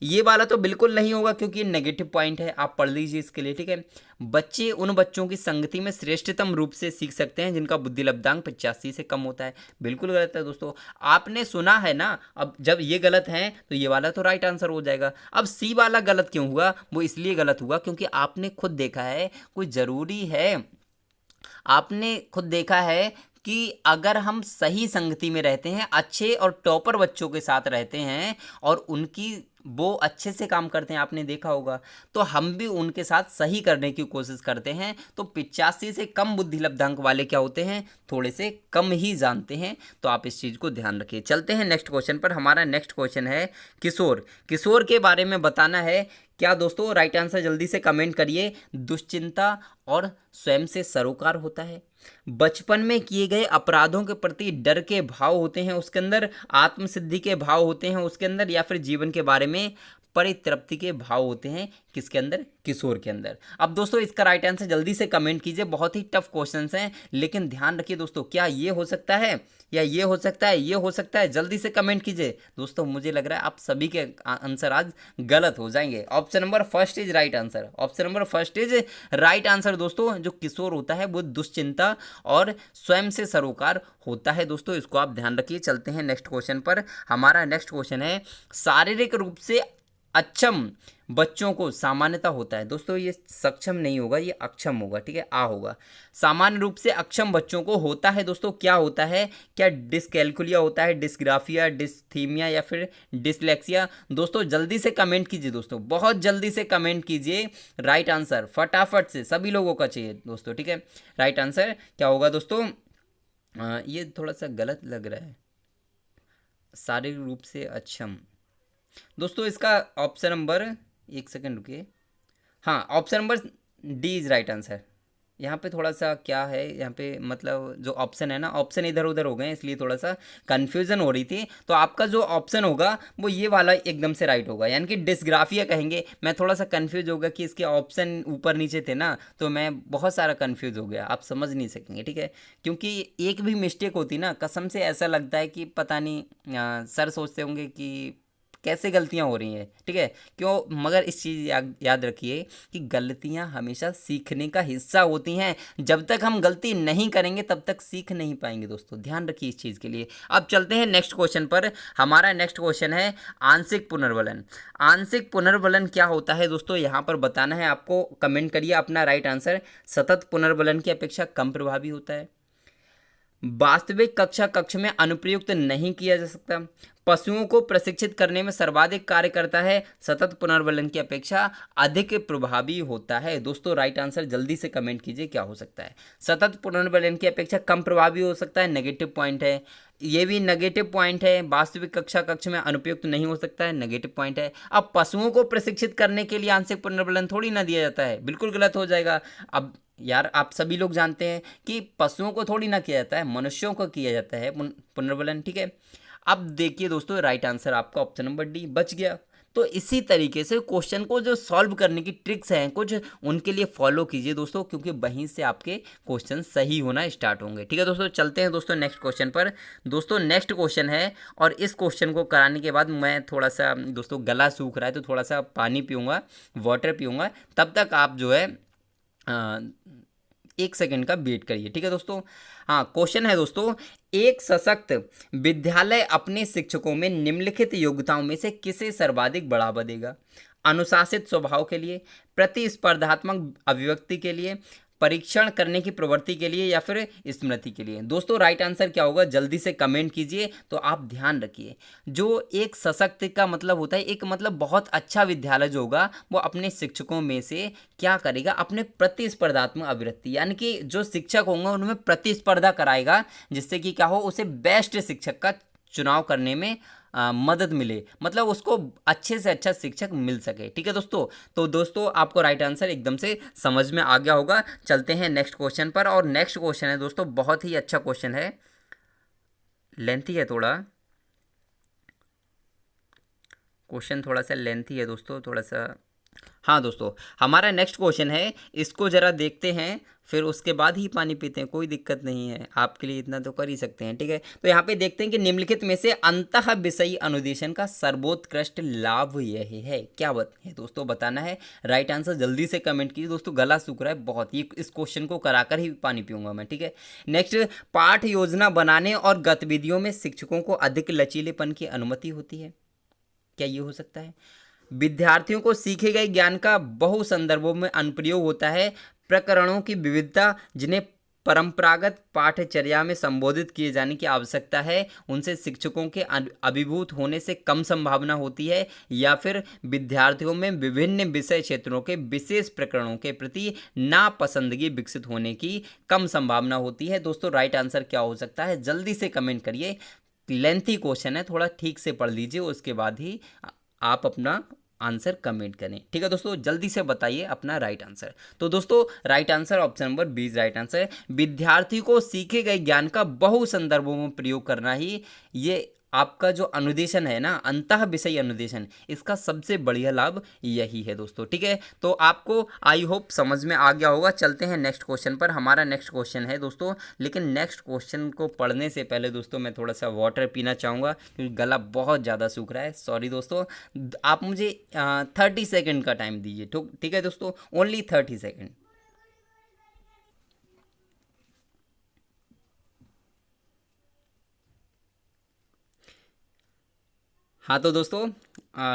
ये वाला तो बिल्कुल नहीं होगा, क्योंकि नेगेटिव पॉइंट है, आप पढ़ लीजिए इसके लिए, ठीक है। बच्चे उन बच्चों की संगति में श्रेष्ठतम रूप से सीख सकते हैं जिनका बुद्धि लब्धांक 85 से कम होता है, बिल्कुल गलत है दोस्तों। आपने सुना है ना, अब जब ये गलत है तो ये वाला तो राइट आंसर हो जाएगा। अब सी वाला गलत क्यों हुआ? वो इसलिए गलत हुआ क्योंकि आपने खुद देखा है, कोई ज़रूरी है, आपने खुद देखा है कि अगर हम सही संगति में रहते हैं, अच्छे और टॉपर बच्चों के साथ रहते हैं और उनकी वो अच्छे से काम करते हैं, आपने देखा होगा, तो हम भी उनके साथ सही करने की कोशिश करते हैं। तो 85 से कम बुद्धि लब्धांक वाले क्या होते हैं? थोड़े से कम ही जानते हैं। तो आप इस चीज़ को ध्यान रखिए। चलते हैं नेक्स्ट क्वेश्चन पर। हमारा नेक्स्ट क्वेश्चन है किशोर। किशोर के बारे में बताना है। क्या दोस्तों? राइट आंसर जल्दी से कमेंट करिए। दुश्चिंता और स्वयं से सरोकार होता है। बचपन में किए गए अपराधों के प्रति डर के भाव होते हैं उसके अंदर, आत्मसिद्धि के भाव होते हैं उसके अंदर, या फिर जीवन के बारे में परितृप्ति के भाव होते हैं किसके अंदर? किशोर के अंदर। अब दोस्तों इसका राइट आंसर जल्दी से कमेंट कीजिए। बहुत ही टफ क्वेश्चंस हैं, लेकिन ध्यान रखिए दोस्तों, क्या ये हो सकता है या ये हो सकता है, ये हो सकता है? जल्दी से कमेंट कीजिए दोस्तों। मुझे लग रहा है आप सभी के आंसर आज गलत हो जाएंगे। Option number first is right answer. Option number first is right answer दोस्तों। जो किशोर होता है वो दुश्चिंता और स्वयं से सरोकार होता है दोस्तों, इसको आप ध्यान रखिए। चलते हैं नेक्स्ट क्वेश्चन पर। हमारा नेक्स्ट क्वेश्चन है, शारीरिक रूप से अक्षम बच्चों को सामान्यता होता है। दोस्तों ये सक्षम नहीं होगा, ये अक्षम होगा, ठीक है, आ होगा। सामान्य रूप से अक्षम बच्चों को होता है दोस्तों, क्या होता है? क्या डिसकैल्कुलिया होता है, डिस्ग्राफिया, डिस्थीमिया या फिर डिसलेक्सिया? दोस्तों जल्दी से कमेंट कीजिए दोस्तों, बहुत जल्दी से कमेंट कीजिए। राइट आंसर फटाफट से सभी लोगों का चाहिए दोस्तों, ठीक है। राइट आंसर क्या होगा दोस्तों? ये थोड़ा सा गलत लग रहा है, शारीरिक रूप से अक्षम। दोस्तों इसका ऑप्शन नंबर, एक सेकंड रुकिए, हाँ option number D is right answer. यहाँ पे थोड़ा सा क्या है, यहाँ पे मतलब जो ऑप्शन है ना, ऑप्शन इधर उधर हो गए, इसलिए थोड़ा सा कन्फ्यूजन हो रही थी। तो आपका जो ऑप्शन होगा वो ये वाला एकदम से राइट होगा, यानी कि डिस्ग्राफिया कहेंगे। मैं थोड़ा सा कन्फ्यूज हो गया कि इसके ऑप्शन ऊपर नीचे थे ना, तो मैं बहुत सारा कन्फ्यूज हो गया, आप समझ नहीं सकेंगे, ठीक है। क्योंकि एक भी मिस्टेक होती ना, कसम से ऐसा लगता है कि पता नहीं, सर सोचते होंगे कि कैसे गलतियां हो रही हैं, ठीक है, क्यों। मगर इस चीज़ याद रखिए कि गलतियां हमेशा सीखने का हिस्सा होती हैं। जब तक हम गलती नहीं करेंगे तब तक सीख नहीं पाएंगे दोस्तों, ध्यान रखिए इस चीज़ के लिए। अब चलते हैं नेक्स्ट क्वेश्चन पर। हमारा नेक्स्ट क्वेश्चन है आंशिक पुनर्वलन। आंशिक पुनर्वलन क्या होता है दोस्तों, यहाँ पर बताना है आपको। कमेंट करिए अपना राइट आंसर। सतत पुनर्वलन की अपेक्षा कम प्रभावी होता है। वास्तविक कक्षा कक्ष में अनुप्रयुक्त नहीं किया जा सकता। पशुओं को प्रशिक्षित करने में सर्वाधिक कार्य करता है, सतत पुनर्वलन की अपेक्षा अधिक प्रभावी होता है। दोस्तों राइट आंसर जल्दी से कमेंट कीजिए क्या हो सकता है। सतत पुनर्वलन की अपेक्षा कम प्रभावी हो सकता है, नेगेटिव पॉइंट है। ये भी नेगेटिव पॉइंट है। वास्तविक कक्षा कक्ष में अनुपयुक्त नहीं हो सकता है, नेगेटिव पॉइंट है। अब पशुओं को प्रशिक्षित करने के लिए आंशिक पुनर्वलन थोड़ी ना दिया जाता है, बिल्कुल गलत हो जाएगा। अब यार आप सभी लोग जानते हैं कि पशुओं को थोड़ी ना किया जाता है, मनुष्यों को किया जाता है पुनर्वलन, ठीक है। अब देखिए दोस्तों राइट आंसर आपका ऑप्शन नंबर डी बच गया। तो इसी तरीके से क्वेश्चन को जो सॉल्व करने की ट्रिक्स हैं कुछ, उनके लिए फॉलो कीजिए दोस्तों, क्योंकि वहीं से आपके क्वेश्चन सही होना स्टार्ट होंगे। ठीक है दोस्तों, चलते हैं दोस्तों नेक्स्ट क्वेश्चन पर। दोस्तों नेक्स्ट क्वेश्चन है, और इस क्वेश्चन को कराने के बाद मैं थोड़ा सा दोस्तों गला सूख रहा है तो थोड़ा सा पानी पीऊँगा, वाटर पीऊँगा, तब तक आप जो है 1 सेकंड का वेट करिए। ठीक है दोस्तों। हाँ, क्वेश्चन है दोस्तों, एक सशक्त विद्यालय अपने शिक्षकों में निम्नलिखित योग्यताओं में से किसे सर्वाधिक बढ़ावा देगा? अनुशासित स्वभाव के लिए, प्रतिस्पर्धात्मक अभिव्यक्ति के लिए, परीक्षण करने की प्रवृत्ति के लिए, या फिर स्मृति के लिए। दोस्तों राइट आंसर क्या होगा जल्दी से कमेंट कीजिए। तो आप ध्यान रखिए, जो एक सशक्त का मतलब होता है, एक मतलब बहुत अच्छा विद्यालय जो होगा वो अपने शिक्षकों में से क्या करेगा, अपने प्रतिस्पर्धात्मक अभिवृत्ति, यानी कि जो शिक्षक होंगे उनमें प्रतिस्पर्धा कराएगा, जिससे कि क्या हो, उसे बेस्ट शिक्षक का चुनाव करने में मदद मिले, मतलब उसको अच्छे से अच्छा शिक्षक मिल सके। ठीक है दोस्तों। तो दोस्तों आपको राइट आंसर एकदम से समझ में आ गया होगा। चलते हैं नेक्स्ट क्वेश्चन पर, और नेक्स्ट क्वेश्चन है दोस्तों बहुत ही अच्छा क्वेश्चन है, लेंथी है थोड़ा, क्वेश्चन थोड़ा सा लेंथी है दोस्तों, थोड़ा सा। हाँ दोस्तों, हमारा नेक्स्ट क्वेश्चन है, इसको ज़रा देखते हैं, फिर उसके बाद ही पानी पीते हैं, कोई दिक्कत नहीं है, आपके लिए इतना तो कर ही सकते हैं। ठीक है, तो यहाँ पे देखते हैं कि निम्नलिखित में से अंतः विषयी अनुदेशन का सर्वोत्कृष्ट लाभ यही है। क्या बात है दोस्तों, बताना है। राइट आंसर जल्दी से कमेंट कीजिए दोस्तों, गला सूख रहा है बहुत, ये इस क्वेश्चन को कराकर ही पानी पीऊँगा मैं। ठीक है, नेक्स्ट, पाठ योजना बनाने और गतिविधियों में शिक्षकों को अधिक लचीलेपन की अनुमति होती है। क्या ये हो सकता है? विद्यार्थियों को सीखे गए ज्ञान का बहु संदर्भों में अनुप्रयोग होता है। प्रकरणों की विविधता जिन्हें परंपरागत पाठ्यचर्या में संबोधित किए जाने की आवश्यकता है, उनसे शिक्षकों के अभिभूत होने से कम संभावना होती है। या फिर विद्यार्थियों में विभिन्न विषय क्षेत्रों के विशेष प्रकरणों के प्रति नापसंदगी विकसित होने की कम संभावना होती है। दोस्तों राइट आंसर क्या हो सकता है, जल्दी से कमेंट करिए। लेंथी क्वेश्चन है, थोड़ा ठीक से पढ़ लीजिए, उसके बाद ही आप अपना आंसर कमेंट करें। ठीक है दोस्तों, जल्दी से बताइए अपना राइट आंसर। तो दोस्तों right answer option number 20 right answer है। विद्यार्थी को सीखे गए ज्ञान का बहु संदर्भों में प्रयोग करना ही ये आपका जो अनुदेशन है ना, अंतः विषय अनुदेशन, इसका सबसे बढ़िया लाभ यही है दोस्तों। ठीक है, तो आपको आई होप समझ में आ गया होगा। चलते हैं नेक्स्ट क्वेश्चन पर। हमारा नेक्स्ट क्वेश्चन है दोस्तों, लेकिन नेक्स्ट क्वेश्चन को पढ़ने से पहले दोस्तों मैं थोड़ा सा वाटर पीना चाहूँगा, क्योंकि गला बहुत ज़्यादा सूख रहा है। सॉरी दोस्तों, आप मुझे 30 सेकेंड का टाइम दीजिए। ठीक है दोस्तों, ओनली 30 सेकेंड। हाँ तो दोस्तों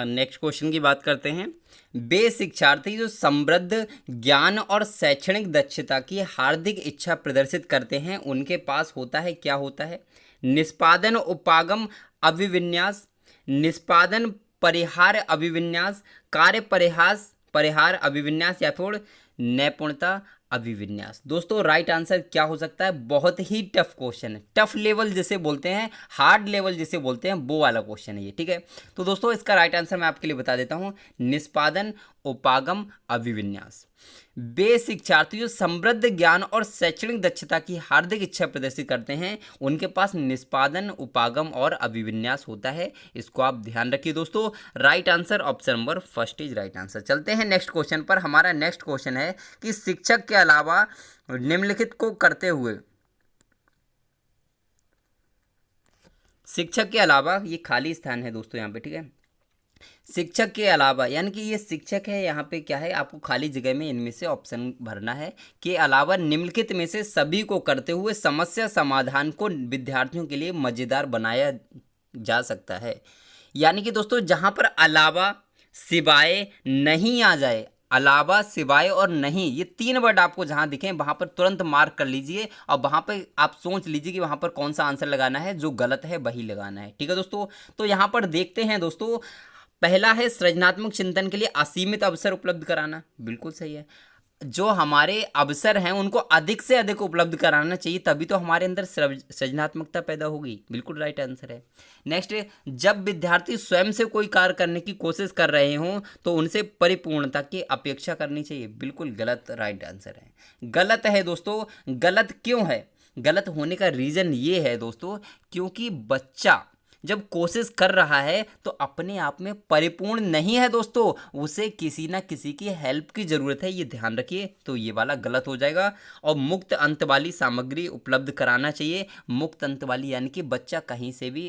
नेक्स्ट क्वेश्चन की बात करते हैं। वे शिक्षार्थी जो समृद्ध ज्ञान और शैक्षणिक दक्षता की हार्दिक इच्छा प्रदर्शित करते हैं, उनके पास होता है, क्या होता है? निष्पादन उपागम अभिविन्यास, निष्पादन परिहार अभिविन्यास, कार्य परिहार अभिविन्यास, या फिर नैपुणता अभिविन्यास। दोस्तों राइट आंसर क्या हो सकता है? बहुत ही टफ क्वेश्चन है, टफ लेवल जिसे बोलते हैं, हार्ड लेवल जिसे बोलते हैं, वो वाला क्वेश्चन है ये। ठीक है, तो दोस्तों इसका राइट आंसर मैं आपके लिए बता देता हूँ, निष्पादन उपागम अभिविन्यास। वे शिक्षार्थी जो समृद्ध ज्ञान और शैक्षणिक दक्षता की हार्दिक इच्छा प्रदर्शित करते हैं, उनके पास निष्पादन उपागम और अभिविन्यास होता है। इसको आप ध्यान रखिए दोस्तों। Right answer option number first is right answer. चलते हैं नेक्स्ट क्वेश्चन पर। हमारा नेक्स्ट क्वेश्चन है कि शिक्षक के अलावा निम्नलिखित को करते हुए, शिक्षक के अलावा, ये खाली स्थान है दोस्तों यहाँ पे। ठीक है, शिक्षक के अलावा, यानी कि ये शिक्षक है, यहाँ पे क्या है, आपको खाली जगह में इनमें से ऑप्शन भरना है। के अलावा निम्नलिखित में से सभी को करते हुए समस्या समाधान को विद्यार्थियों के लिए मज़ेदार बनाया जा सकता है। यानी कि दोस्तों जहाँ पर अलावा, सिवाय, नहीं आ जाए, अलावा, सिवाय और नहीं, ये 3 वर्ड आपको जहां दिखें वहां पर तुरंत मार्क कर लीजिए और वहां पर आप सोच लीजिए कि वहां पर कौन सा आंसर लगाना है, जो गलत है वही लगाना है। ठीक है दोस्तों, तो यहां पर देखते हैं दोस्तों, पहला है सृजनात्मक चिंतन के लिए असीमित अवसर उपलब्ध कराना, बिल्कुल सही है। जो हमारे अवसर हैं उनको अधिक से अधिक उपलब्ध कराना चाहिए, तभी तो हमारे अंदर सृजनात्मकता पैदा होगी, बिल्कुल राइट आंसर है। नेक्स्ट, जब विद्यार्थी स्वयं से कोई कार्य करने की कोशिश कर रहे हों तो उनसे परिपूर्णता की अपेक्षा करनी चाहिए, बिल्कुल गलत राइट आंसर है। गलत है दोस्तों, गलत क्यों है? गलत होने का रीज़न ये है दोस्तों, क्योंकि बच्चा जब कोशिश कर रहा है तो अपने आप में परिपूर्ण नहीं है दोस्तों, उसे किसी ना किसी की हेल्प की ज़रूरत है, ये ध्यान रखिए। तो ये वाला गलत हो जाएगा। और मुक्त अंत वाली सामग्री उपलब्ध कराना चाहिए। मुक्त अंत वाली यानी कि बच्चा कहीं से भी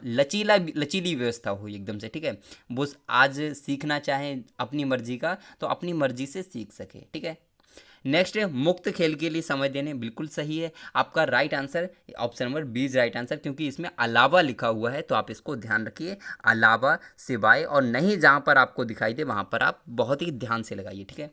लचीली व्यवस्था हो एकदम से, ठीक है। वो आज सीखना चाहे अपनी मर्जी का तो अपनी मर्जी से सीख सके, ठीक है। नेक्स्ट है मुक्त खेल के लिए समय देने, बिल्कुल सही है। आपका right answer option number B is right answer, क्योंकि इसमें अलावा लिखा हुआ है, तो आप इसको ध्यान रखिए। अलावा, सिवाय और नहीं जहाँ पर आपको दिखाई दे वहाँ पर आप बहुत ही ध्यान से लगाइए, ठीक है।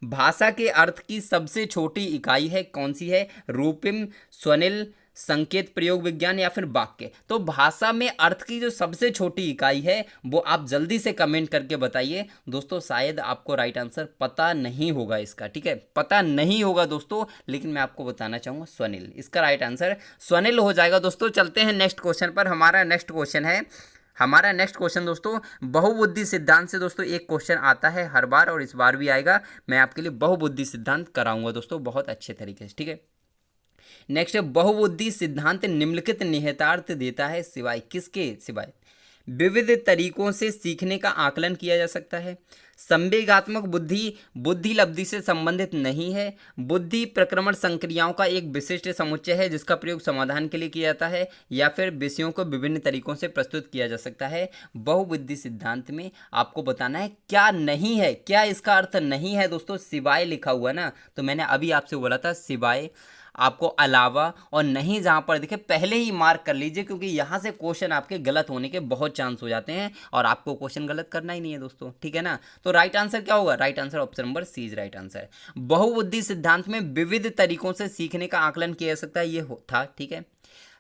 भाषा के अर्थ की सबसे छोटी इकाई है कौन सी है? रूपिम, स्वनिल, संकेत प्रयोग विज्ञान या फिर वाक्य। तो भाषा में अर्थ की जो सबसे छोटी इकाई है वो आप जल्दी से कमेंट करके बताइए दोस्तों। शायद आपको राइट आंसर पता नहीं होगा इसका, ठीक है, पता नहीं होगा दोस्तों, लेकिन मैं आपको बताना चाहूँगा स्वनिल, इसका राइट आंसर स्वनिल हो जाएगा दोस्तों। चलते हैं नेक्स्ट क्वेश्चन पर। हमारा नेक्स्ट क्वेश्चन दोस्तों बहुबुद्धि सिद्धांत से दोस्तों एक क्वेश्चन आता है हर बार और इस बार भी आएगा। मैं आपके लिए बहुबुद्धि सिद्धांत कराऊंगा दोस्तों बहुत अच्छे तरीके से, ठीक है। नेक्स्ट है बहुबुद्धि सिद्धांत निम्नलिखित निहितार्थ देता है सिवाय किसके? सिवाय विविध तरीकों से सीखने का आकलन किया जा सकता है। संवेगात्मक बुद्धि बुद्धि लब्धि से संबंधित नहीं है। बुद्धि प्रक्रमण संक्रियाओं का एक विशिष्ट समुच्चय है जिसका प्रयोग समाधान के लिए किया जाता है, या फिर विषयों को विभिन्न तरीकों से प्रस्तुत किया जा सकता है। बहुबुद्धि सिद्धांत में आपको बताना है क्या नहीं है, क्या इसका अर्थ नहीं है दोस्तों। सिवाय लिखा हुआ ना, तो मैंने अभी आपसे बोला था सिवाय, आपको अलावा और नहीं जहां पर दिखे पहले ही मार्क कर लीजिए, क्योंकि यहां से क्वेश्चन आपके गलत होने के बहुत चांस हो जाते हैं और आपको क्वेश्चन गलत करना ही नहीं है दोस्तों, ठीक है ना। तो राइट आंसर क्या होगा? Right answer option number C is right answer. बहुबुद्धि सिद्धांत में विविध तरीकों से सीखने का आकलन किया जा सकता है, ये था, ठीक है।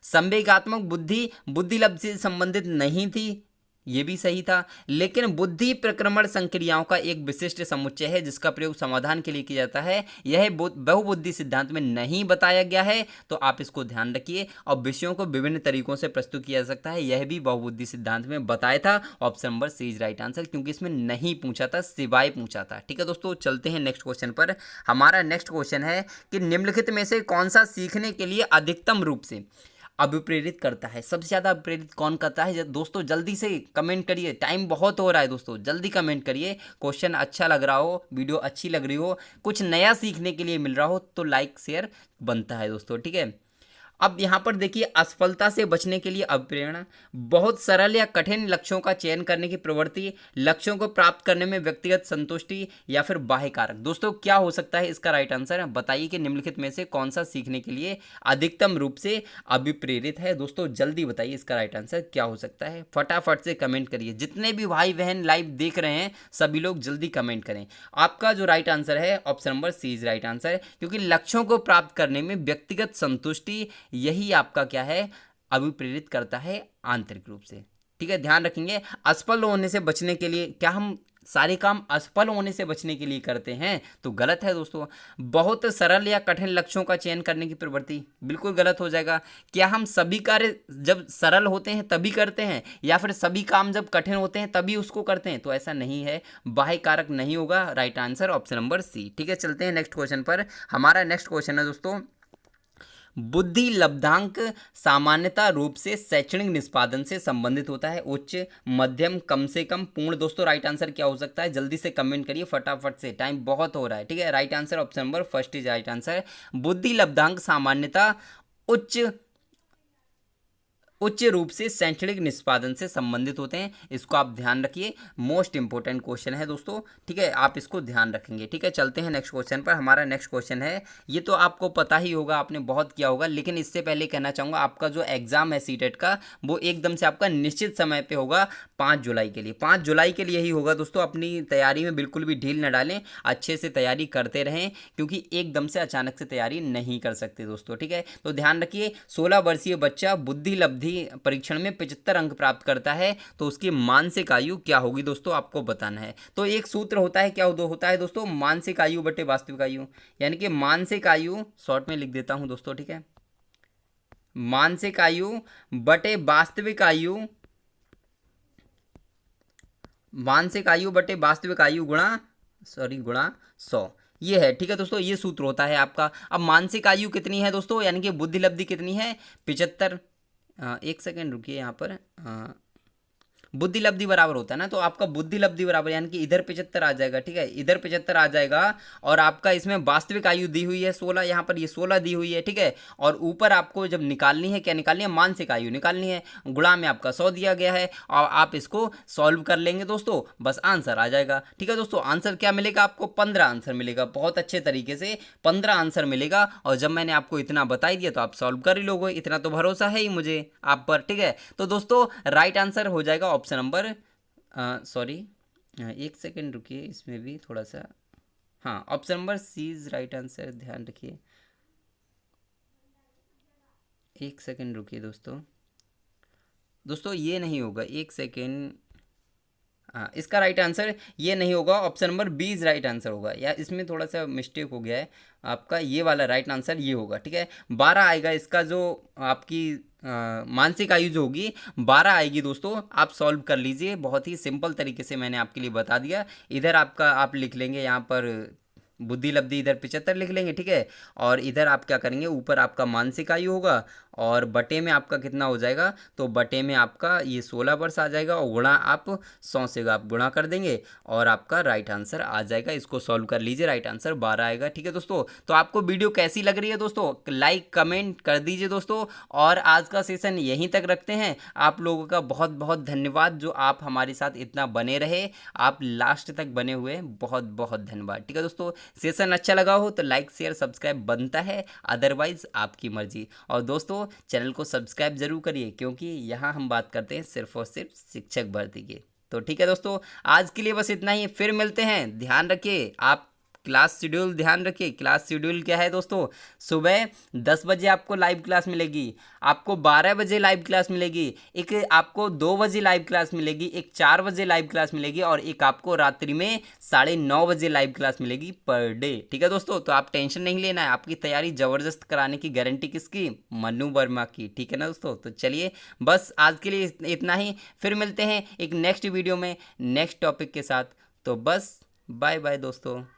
संवेगात्मक बुद्धि बुद्धि लब्धि से संबंधित नहीं थी, ये भी सही था। लेकिन बुद्धि प्रक्रमण संक्रियाओं का एक विशिष्ट समुच्चय है जिसका प्रयोग समाधान के लिए किया जाता है, यह बहुबुद्धि सिद्धांत में नहीं बताया गया है, तो आप इसको ध्यान रखिए। और विषयों को विभिन्न तरीकों से प्रस्तुत किया जा सकता है, यह भी बहुबुद्धि सिद्धांत में बताया था। Option number C is right answer, क्योंकि इसमें नहीं पूछा था, सिवाय पूछा था, ठीक है दोस्तों। चलते हैं नेक्स्ट क्वेश्चन पर। हमारा नेक्स्ट क्वेश्चन है कि निम्नलिखित में से कौन सा सीखने के लिए अधिकतम रूप से अभिप्रेरित करता है? सबसे ज़्यादा अभिप्रेरित कौन करता है दोस्तों? जल्दी से कमेंट करिए, टाइम बहुत हो रहा है दोस्तों, जल्दी कमेंट करिए। क्वेश्चन अच्छा लग रहा हो, वीडियो अच्छी लग रही हो, कुछ नया सीखने के लिए मिल रहा हो तो लाइक शेयर बनता है दोस्तों, ठीक है। अब यहाँ पर देखिए, असफलता से बचने के लिए अभिप्रेरणा, बहुत सरल या कठिन लक्ष्यों का चयन करने की प्रवृत्ति, लक्ष्यों को प्राप्त करने में व्यक्तिगत संतुष्टि, या फिर बाह्य कारक। दोस्तों क्या हो सकता है इसका राइट आंसर? बताइए कि निम्नलिखित में से कौन सा सीखने के लिए अधिकतम रूप से अभिप्रेरित है। दोस्तों जल्दी बताइए इसका राइट आंसर क्या हो सकता है, फटाफट से कमेंट करिए। जितने भी भाई बहन लाइव देख रहे हैं सभी लोग जल्दी कमेंट करें। आपका जो राइट आंसर है option number C is right answer, क्योंकि लक्ष्यों को प्राप्त करने में व्यक्तिगत संतुष्टि, यही आपका क्या है, अभिप्रेरित करता है आंतरिक रूप से, ठीक है। ध्यान रखेंगे, असफल होने से बचने के लिए, क्या हम सारे काम असफल होने से बचने के लिए करते हैं? तो गलत है दोस्तों। बहुत सरल या कठिन लक्ष्यों का चयन करने की प्रवृत्ति, बिल्कुल गलत हो जाएगा। क्या हम सभी कार्य जब सरल होते हैं तभी करते हैं, या फिर सभी काम जब कठिन होते हैं तभी उसको करते हैं? तो ऐसा नहीं है, बाह्य कारक नहीं होगा। Right answer option number C, ठीक है। चलते हैं नेक्स्ट क्वेश्चन पर। हमारा नेक्स्ट क्वेश्चन है दोस्तों, बुद्धि लब्धांक सामान्यता रूप से शैक्षणिक निष्पादन से संबंधित होता है, उच्च, मध्यम, कम से कम, पूर्ण। दोस्तों राइट आंसर क्या हो सकता है? जल्दी से कमेंट करिए फटाफट से, टाइम बहुत हो रहा है, ठीक है। Right answer option number first is right answer. बुद्धि लब्धांक सामान्यता उच्च उच्च रूप से शैक्षणिक निष्पादन से संबंधित होते हैं। इसको आप ध्यान रखिए, मोस्ट इंपॉर्टेंट क्वेश्चन है दोस्तों, ठीक है, आप इसको ध्यान रखेंगे। ठीक है, चलते हैं नेक्स्ट क्वेश्चन पर। हमारा नेक्स्ट क्वेश्चन है, ये तो आपको पता ही होगा, आपने बहुत किया होगा, लेकिन इससे पहले कहना चाहूँगा आपका जो एग्जाम है सीटेट का, वो एकदम से आपका निश्चित समय पर होगा 5 जुलाई के लिए। 5 जुलाई के लिए ही होगा दोस्तों। अपनी तैयारी में बिल्कुल भी ढील न डालें, अच्छे से तैयारी करते रहें, क्योंकि एकदम से अचानक से तैयारी नहीं कर सकते दोस्तों। ठीक है, तो ध्यान रखिए, 16 वर्षीय बच्चा बुद्धि लब्धि परीक्षण में 75 अंक प्राप्त करता है तो उसकी मानसिक आयु क्या होगी दोस्तों, आपको बताना है। तो एक सूत्र होता है, क्या होता है दोस्तों, मानसिक आयु बटे वास्तविक आयु, यानी कि मानसिक आयु, शॉर्ट में लिख देता हूं दोस्तों, ठीक है, मानसिक आयु बटे वास्तविक आयु, मानसिक आयु बटे वास्तविक आयु गुणा 100, ये है। ठीक है दोस्तों, ये सूत्र होता है आपका। अब मानसिक आयु कितनी है दोस्तों, यानी कि बुद्धि लब्धि कितनी है, 75। एक सेकेंड रुकिए, यहाँ पर बुद्धि लब्धि बराबर होता है ना, तो आपका बुद्धि लब्धि बराबर, यानी कि इधर 75 आ जाएगा, ठीक है, इधर 75 आ जाएगा, और आपका इसमें वास्तविक आयु दी हुई है 16, यहाँ पर ये 16 दी हुई है, ठीक है, और ऊपर आपको जब निकालनी है, क्या निकालनी है, मानसिक आयु निकालनी है, गुणा में आपका 100 दिया गया है, और आप इसको सॉल्व कर लेंगे दोस्तों, बस आंसर आ जाएगा। ठीक है दोस्तों, आंसर क्या मिलेगा आपको, 15 आंसर मिलेगा, बहुत अच्छे तरीके से 15 आंसर मिलेगा। और जब मैंने आपको इतना बता दिया तो आप सॉल्व कर ही लोगे, इतना तो भरोसा है ही मुझे आप पर। ठीक है, तो दोस्तों राइट आंसर हो जाएगा ऑप्शन नंबर, सॉरी, एक सेकेंड रुकिए, इसमें भी थोड़ा सा, हाँ, option number C is right answer, ध्यान रखिए, एक सेकेंड रुकिए दोस्तों ये नहीं होगा, एक सेकेंड, हाँ, इसका राइट आंसर ये नहीं होगा, option number B is right answer होगा, या इसमें थोड़ा सा मिस्टेक हो गया है आपका, ये वाला राइट आंसर ये होगा। ठीक है, 12 आएगा इसका, जो आपकी मानसिक आयु जो होगी 12 आएगी दोस्तों। आप सॉल्व कर लीजिए, बहुत ही सिंपल तरीके से मैंने आपके लिए बता दिया। इधर आपका आप लिख लेंगे, यहाँ पर बुद्धि लब्धि इधर 75 लिख लेंगे, ठीक है, और इधर आप क्या करेंगे, ऊपर आपका मानसिक आयु होगा, और बटे में आपका कितना हो जाएगा, तो बटे में आपका ये 16 वर्ष आ जाएगा, और गुणा आप 100 से आप गुणा कर देंगे, और आपका राइट आंसर आ जाएगा। इसको सॉल्व कर लीजिए, राइट आंसर 12 आएगा। ठीक है दोस्तों, तो आपको वीडियो कैसी लग रही है दोस्तों, लाइक कमेंट कर दीजिए दोस्तों, और आज का सेशन यहीं तक रखते हैं। आप लोगों का बहुत बहुत धन्यवाद, जो आप हमारे साथ इतना बने रहे, आप लास्ट तक बने हुए, बहुत बहुत धन्यवाद। ठीक है दोस्तों, सेशन अच्छा लगा हो तो लाइक शेयर सब्सक्राइब बनता है, अदरवाइज आपकी मर्जी। और दोस्तों चैनल को सब्सक्राइब जरूर करिए, क्योंकि यहाँ हम बात करते हैं सिर्फ और सिर्फ शिक्षक भर्ती की। तो ठीक है दोस्तों, आज के लिए बस इतना ही, फिर मिलते हैं। ध्यान रखिए, आप क्लास शेड्यूल ध्यान रखिए, क्लास शेड्यूल क्या है दोस्तों, सुबह 10 बजे आपको लाइव क्लास मिलेगी, आपको 12 बजे लाइव क्लास मिलेगी, एक आपको 2 बजे लाइव क्लास मिलेगी, एक 4 बजे लाइव क्लास मिलेगी, और एक आपको रात्रि में 9:30 बजे लाइव क्लास मिलेगी पर डे। ठीक है दोस्तों, तो आप टेंशन नहीं लेना है, आपकी तैयारी ज़बरदस्त कराने की गारंटी किसकी, मनु वर्मा की। ठीक है ना दोस्तों, तो चलिए बस आज के लिए इतना ही, फिर मिलते हैं एक नेक्स्ट वीडियो में नेक्स्ट टॉपिक के साथ। तो बस बाय बाय दोस्तों।